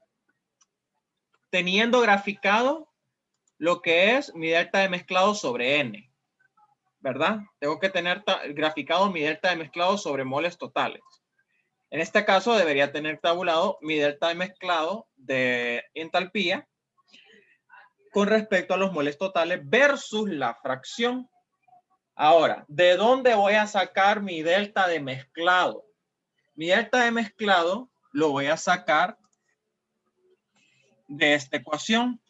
teniendo graficado lo que es mi delta de mezclado sobre N, ¿verdad? Tengo que tener graficado mi delta de mezclado sobre moles totales. En este caso debería tener tabulado mi delta de mezclado de entalpía con respecto a los moles totales versus la fracción. Ahora, ¿de dónde voy a sacar mi delta de mezclado? Mi delta de mezclado lo voy a sacar de esta ecuación,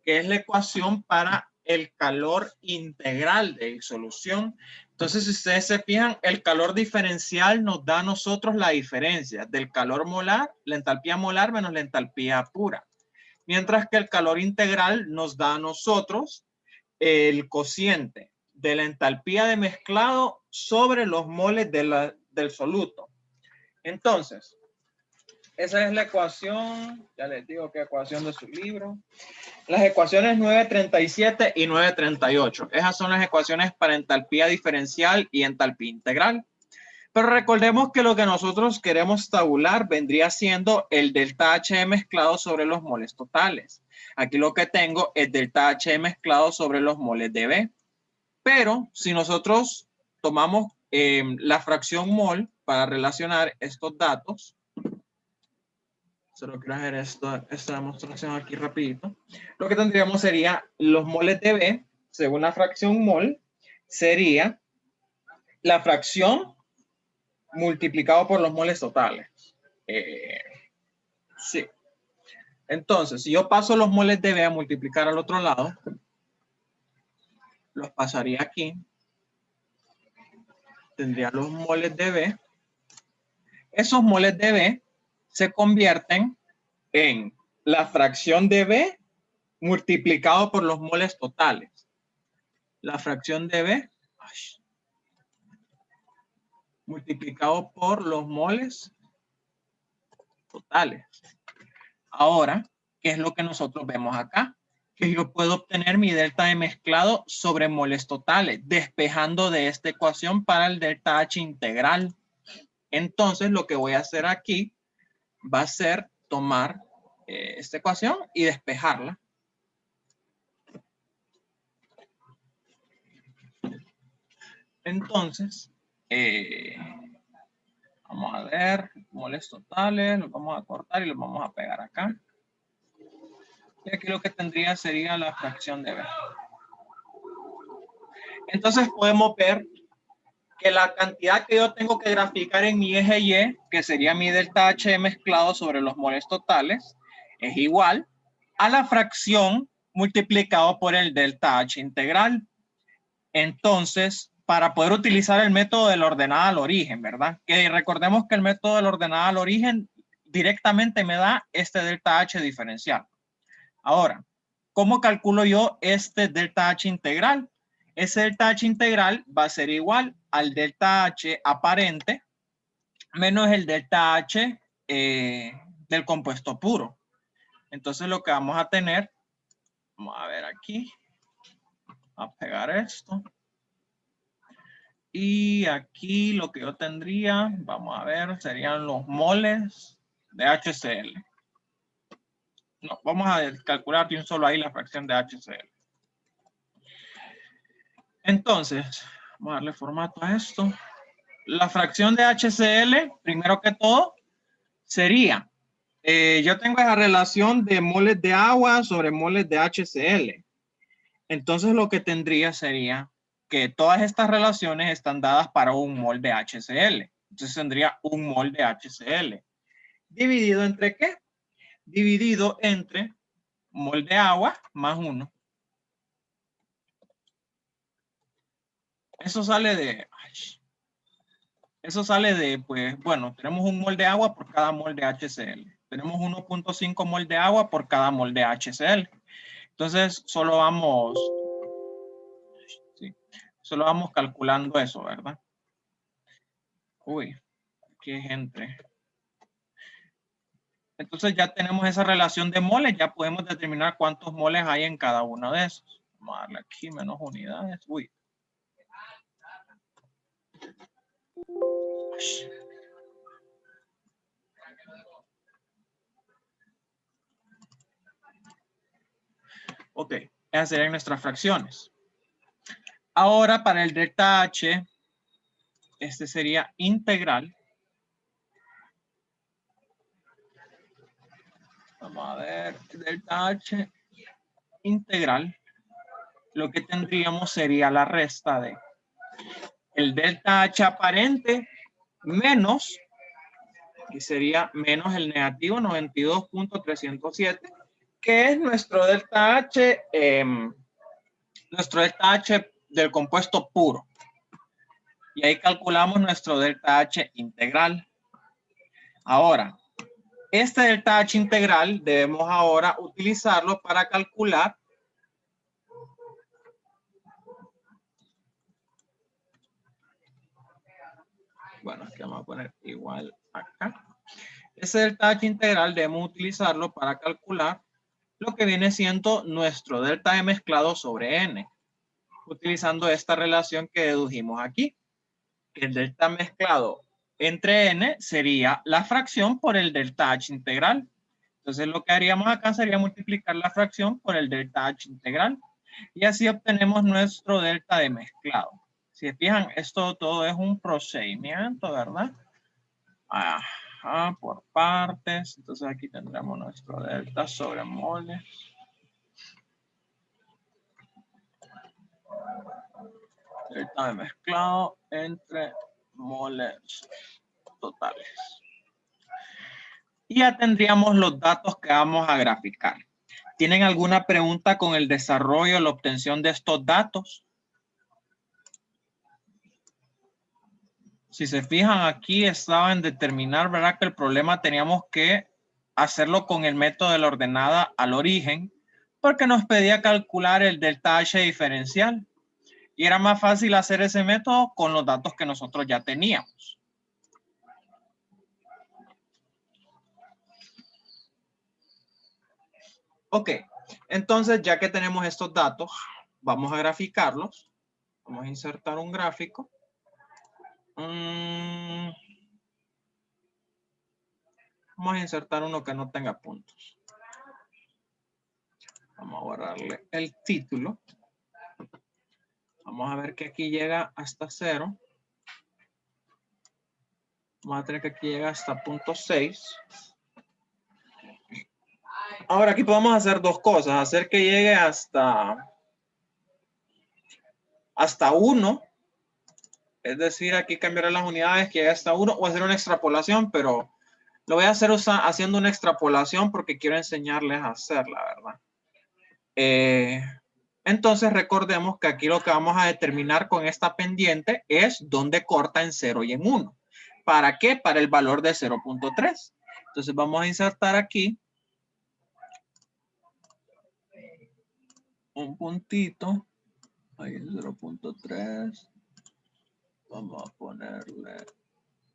que es la ecuación para el calor integral de disolución. Entonces, si ustedes se fijan, el calor diferencial nos da a nosotros la diferencia del calor molar, la entalpía molar menos la entalpía pura. Mientras que el calor integral nos da a nosotros el cociente de la entalpía de mezclado sobre los moles del soluto. Entonces, esa es la ecuación, ya les digo qué ecuación de su libro. Las ecuaciones 937 y 938. Esas son las ecuaciones para entalpía diferencial y entalpía integral. Pero recordemos que lo que nosotros queremos tabular vendría siendo el delta H mezclado sobre los moles totales. Aquí lo que tengo es delta H mezclado sobre los moles de B. Pero si nosotros tomamos la fracción mol para relacionar estos datos, solo quiero hacer esta demostración aquí rapidito. Lo que tendríamos sería los moles de B, según la fracción mol, sería la fracción multiplicado por los moles totales. Sí. Entonces, si yo paso los moles de B a multiplicar al otro lado, los pasaría aquí. Tendría los moles de B esos moles de B se convierten en la fracción de B multiplicado por los moles totales. La fracción de B multiplicado por los moles totales. Ahora, ¿qué es lo que nosotros vemos acá? Que yo puedo obtener mi delta de mezclado sobre moles totales, despejando de esta ecuación para el delta H integral. Entonces, lo que voy a hacer aquí va a ser tomar esta ecuación y despejarla. Entonces, vamos a ver, moles totales, los vamos a cortar y los vamos a pegar acá. Y aquí lo que tendría sería la fracción de B. Entonces podemos ver que la cantidad que yo tengo que graficar en mi eje Y, que sería mi delta H mezclado sobre los moles totales, es igual a la fracción multiplicado por el delta H integral. Entonces, para poder utilizar el método de la ordenada al origen, ¿verdad? Que recordemos que el método de la ordenada al origen directamente me da este delta H diferencial. Ahora, ¿cómo calculo yo este delta H integral? Ese delta H integral va a ser igual al delta H aparente menos el delta H del compuesto puro. Entonces lo que vamos a tener, vamos a ver aquí, a pegar esto. Y aquí lo que yo tendría, vamos a ver, serían los moles de HCl. No, vamos a calcular de un solo ahí la fracción de HCl. Entonces, vamos a darle formato a esto. La fracción de HCl, primero que todo, sería, yo tengo esa relación de moles de agua sobre moles de HCl. Entonces lo que tendría sería que todas estas relaciones están dadas para un mol de HCl. Entonces tendría un mol de HCl. ¿Dividido entre qué? Dividido entre mol de agua más 1. Eso sale de, pues, bueno, tenemos un mol de agua por cada mol de HCl. Tenemos 1.5 mol de agua por cada mol de HCl. Entonces, solo vamos calculando eso, ¿verdad? Uy, qué gente. Entonces ya tenemos esa relación de moles, ya podemos determinar cuántos moles hay en cada uno de esos. Vamos a darle aquí menos unidades. Uy. Ok, esas serían nuestras fracciones. Ahora para el delta H, este sería integral. Vamos a ver, delta H integral. Lo que tendríamos sería la resta de el delta H aparente menos, que sería menos el negativo 92.307, que es nuestro delta H, del compuesto puro. Y ahí calculamos nuestro delta H integral. Ahora, este delta H integral debemos ahora utilizarlo para calcular bueno, aquí vamos a poner igual acá. Ese delta H integral debemos utilizarlo para calcular lo que viene siendo nuestro delta de mezclado sobre n, utilizando esta relación que dedujimos aquí, que el delta mezclado entre n sería la fracción por el delta H integral. Entonces lo que haríamos acá sería multiplicar la fracción por el delta H integral y así obtenemos nuestro delta de mezclado. Si se fijan, esto todo es un procedimiento, ¿verdad? Ajá, por partes. Entonces aquí tendremos nuestro delta sobre moles. Delta de mezclado entre moles totales. Y ya tendríamos los datos que vamos a graficar. ¿Tienen alguna pregunta con el desarrollo o la obtención de estos datos? Si se fijan aquí estaba en determinar, ¿verdad? Que el problema teníamos que hacerlo con el método de la ordenada al origen, porque nos pedía calcular el delta H diferencial. Y era más fácil hacer ese método con los datos que nosotros ya teníamos. Ok, entonces ya que tenemos estos datos, vamos a graficarlos. Vamos a insertar un gráfico. Vamos a insertar uno que no tenga puntos. Vamos a borrarle el título. Vamos a ver que aquí llega hasta 0. Vamos a tener que aquí llega hasta punto 6. Ahora aquí podemos hacer dos cosas. Hacer que llegue hasta 1. Es decir, aquí cambiaré las unidades que llegue hasta 1 o hacer una extrapolación, pero lo voy a hacer haciendo una extrapolación porque quiero enseñarles a hacerla, ¿verdad? Entonces recordemos que aquí lo que vamos a determinar con esta pendiente es dónde corta en 0 y en 1. ¿Para qué? Para el valor de 0.3. Entonces vamos a insertar aquí un puntito. Ahí en 0.3. Vamos a ponerle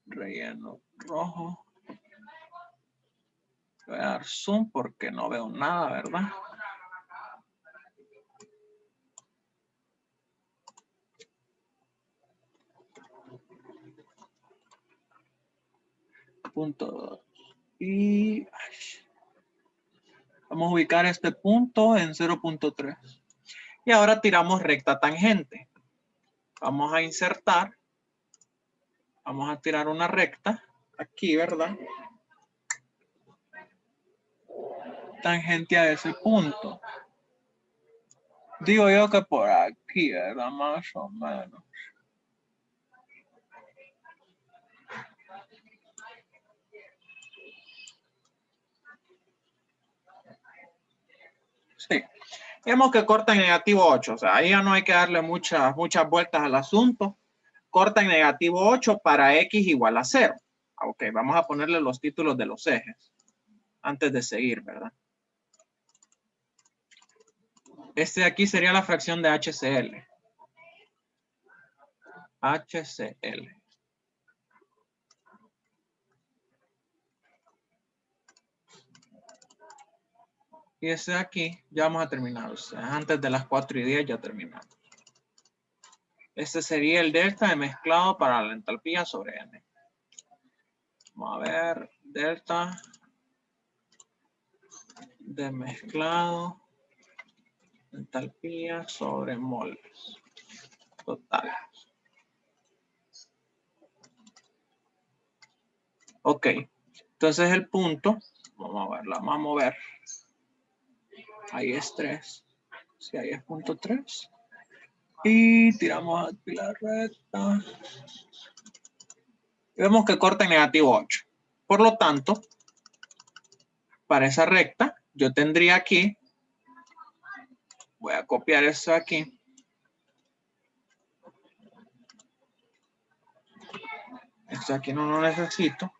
relleno rojo. Voy a dar zoom porque no veo nada, ¿verdad? Punto 2. Y vamos a ubicar este punto en 0.3. Y ahora tiramos recta tangente. Vamos a insertar. Vamos a tirar una recta. Aquí, ¿verdad? Tangente a ese punto. Digo yo que por aquí, ¿verdad? Más o menos. Sí. Vemos que corta en negativo 8. O sea, ahí ya no hay que darle muchas vueltas al asunto. Corta en negativo 8 para x igual a 0. Ok, vamos a ponerle los títulos de los ejes. Antes de seguir, ¿verdad? Este de aquí sería la fracción de HCl. HCl. Y ese de aquí ya vamos a terminar. O sea, antes de las 4:10 ya terminamos. Este sería el delta de mezclado para la entalpía sobre N. Vamos a ver, delta de mezclado, entalpía sobre moles totales. Ok, entonces el punto, vamos a verla, vamos a mover. Ahí es 3. Si ahí es punto 3. Y tiramos aquí la recta. Y vemos que corta en negativo 8. Por lo tanto, para esa recta, yo tendría aquí, voy a copiar esto aquí. Esto aquí no lo necesito.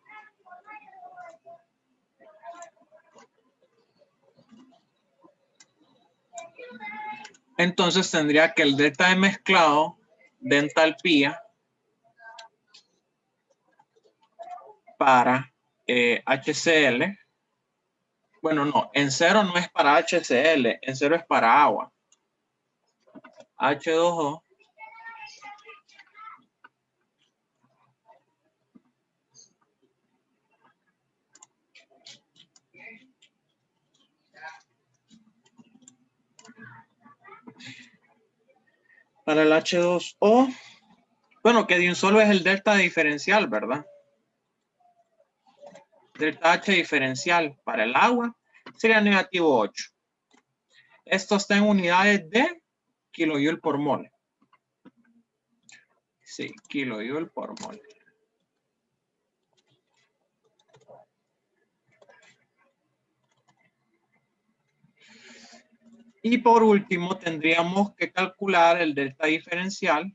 Entonces tendría que el delta de mezclado de entalpía para HCl. Bueno, no, en 0 no es para HCl, en 0 es para agua. H2O para el H2O. Bueno, que de un solo es el delta diferencial, ¿verdad? Delta H diferencial para el agua sería negativo 8. Esto está en unidades de kilojoule por mol. Sí, kilojoule por mol. Y por último, tendríamos que calcular el delta diferencial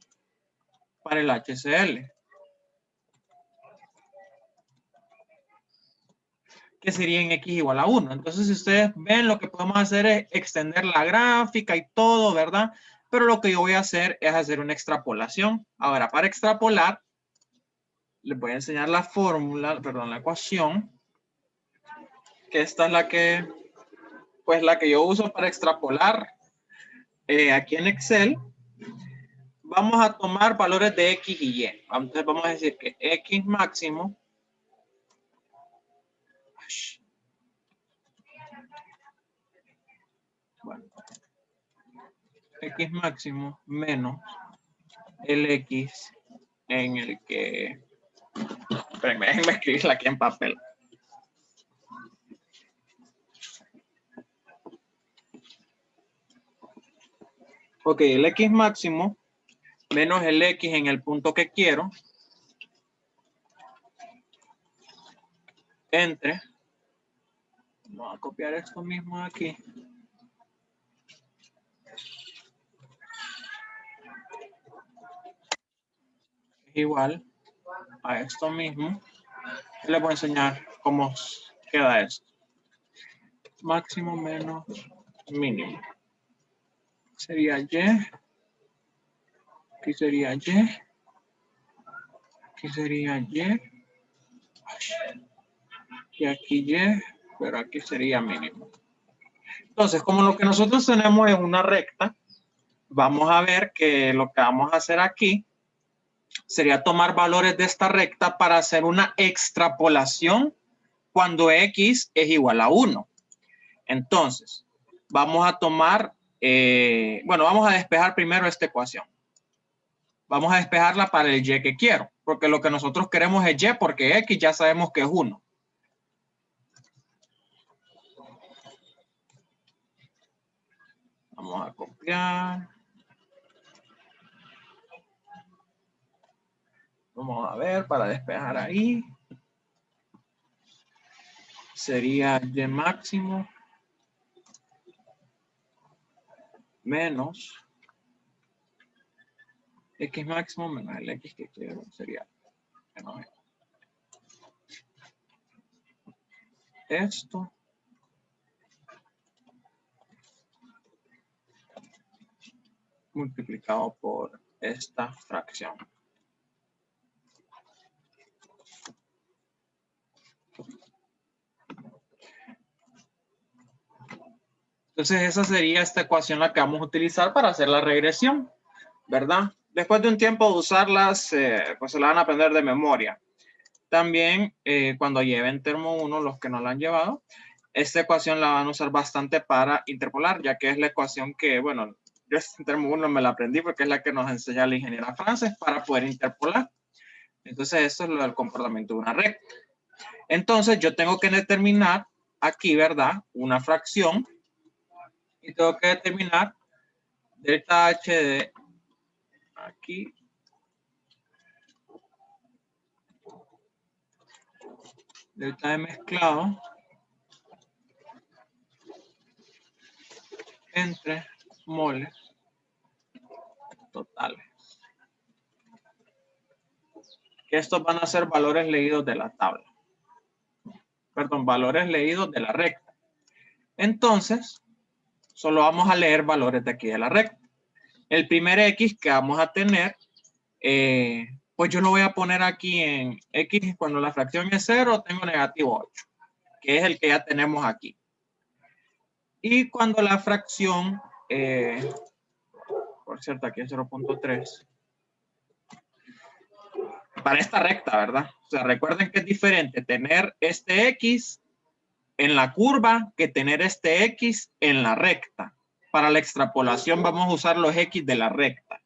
para el HCl. que sería en x igual a 1. Entonces, si ustedes ven, lo que podemos hacer es extender la gráfica y todo, ¿verdad? Pero lo que yo voy a hacer es hacer una extrapolación. Ahora, para extrapolar, les voy a enseñar la fórmula, perdón, la ecuación, que esta es la que, pues la que yo uso para extrapolar aquí en Excel. Vamos a tomar valores de x y y. Entonces vamos a decir que x máximo bueno, x máximo menos el x en el que, espérenme, déjenme escribirla aquí en papel. Ok, el x máximo menos el x en el punto que quiero entre, vamos a copiar esto mismo aquí, es igual a esto mismo. Les voy a enseñar cómo queda esto. Máximo menos mínimo. Sería y. Aquí sería y. Aquí sería y. Y aquí y. Pero aquí sería mínimo. Entonces, como lo que nosotros tenemos es una recta, vamos a ver que lo que vamos a hacer aquí sería tomar valores de esta recta para hacer una extrapolación cuando x es igual a 1. Entonces, vamos a tomar, bueno, vamos a despejar primero esta ecuación. Vamos a despejarla para el y que quiero, porque lo que nosotros queremos es y, porque x ya sabemos que es 1. Vamos a copiar. Vamos a ver para despejar ahí. Sería y máximo menos x máximo menos el x que quiero. Sería menos esto multiplicado por esta fracción. Entonces esa sería esta ecuación la que vamos a utilizar para hacer la regresión, ¿verdad? Después de un tiempo de usarlas, pues se la van a aprender de memoria. También cuando lleven termo 1, los que no la han llevado, esta ecuación la van a usar bastante para interpolar, ya que es la ecuación que, bueno, yo en termo 1 me la aprendí porque es la que nos enseña la ingeniera Frances para poder interpolar. Entonces eso es lo del comportamiento de una recta. Entonces yo tengo que determinar aquí, ¿verdad? Una fracción y tengo que determinar delta H de aquí delta de mezclado entre moles totales. Que estos van a ser valores leídos de la tabla. Perdón, valores leídos de la recta. Entonces, solo vamos a leer valores de aquí de la recta. El primer x que vamos a tener, pues yo lo voy a poner aquí en x cuando la fracción es 0, tengo negativo 8, que es el que ya tenemos aquí. Y cuando la fracción, por cierto, aquí es 0.3. Para esta recta, ¿verdad? O sea, recuerden que es diferente tener este x en la curva que tener este x en la recta. Para la extrapolación vamos a usar los x de la recta.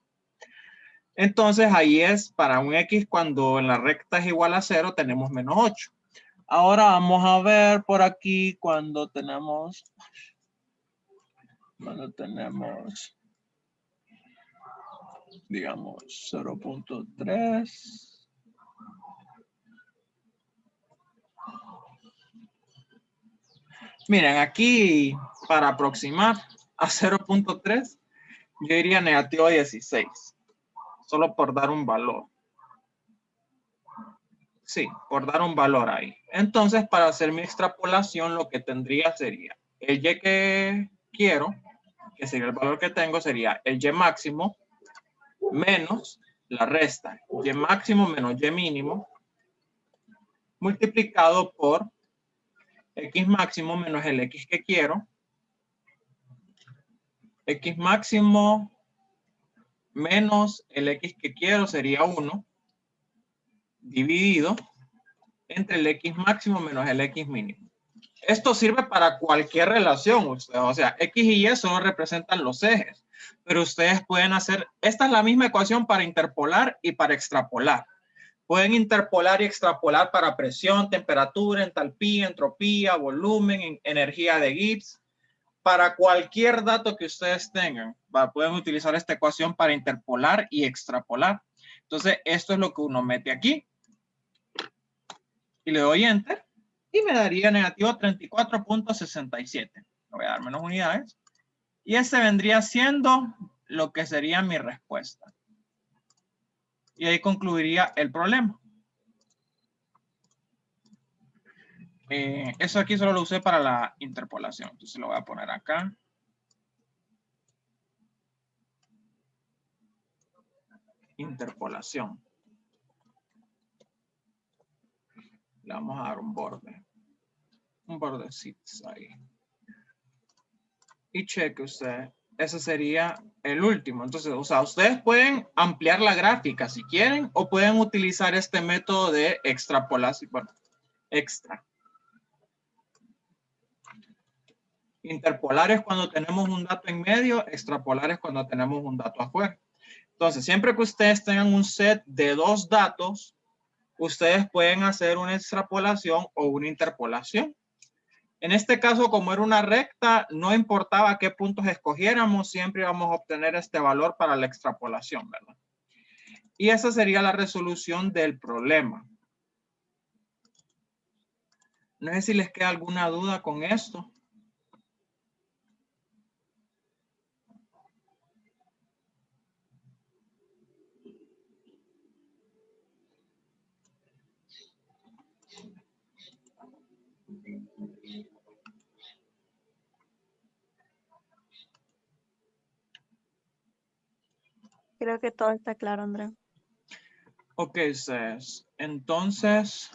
Entonces ahí es para un x cuando en la recta es igual a 0 tenemos menos 8. Ahora vamos a ver por aquí cuando tenemos digamos 0.3. Miren, aquí para aproximar a 0.3, yo diría negativo 16. Solo por dar un valor. Sí, por dar un valor ahí. Entonces, para hacer mi extrapolación, lo que tendría sería el y que quiero, que sería el valor que tengo, sería el y máximo menos la resta y máximo menos y mínimo multiplicado por x máximo menos el x que quiero, x máximo menos el x que quiero sería 1 dividido entre el x máximo menos el x mínimo. Esto sirve para cualquier relación, o sea, x y y solo representan los ejes, pero ustedes pueden hacer, esta es la misma ecuación para interpolar y para extrapolar. Pueden interpolar y extrapolar para presión, temperatura, entalpía, entropía, volumen, energía de Gibbs. Para cualquier dato que ustedes tengan, pueden utilizar esta ecuación para interpolar y extrapolar. Entonces, esto es lo que uno mete aquí. Y le doy Enter. Y me daría negativo 34.67. Le voy a dar menos unidades. Y ese vendría siendo lo que sería mi respuesta. Y ahí concluiría el problema. Eso aquí solo lo usé para la interpolación. Entonces lo voy a poner acá. Interpolación. Le vamos a dar un borde. Un bordecito ahí. Y cheque usted. Ese sería el último. Entonces, o sea, ustedes pueden ampliar la gráfica si quieren o pueden utilizar este método de extrapolación. Bueno, extra. Interpolar es cuando tenemos un dato en medio, extrapolar es cuando tenemos un dato afuera. Entonces, siempre que ustedes tengan un set de dos datos, ustedes pueden hacer una extrapolación o una interpolación. En este caso, como era una recta, no importaba qué puntos escogiéramos, siempre íbamos a obtener este valor para la extrapolación, ¿verdad? Y esa sería la resolución del problema. No sé si les queda alguna duda con esto. Creo que todo está claro, Andrea. Ok, entonces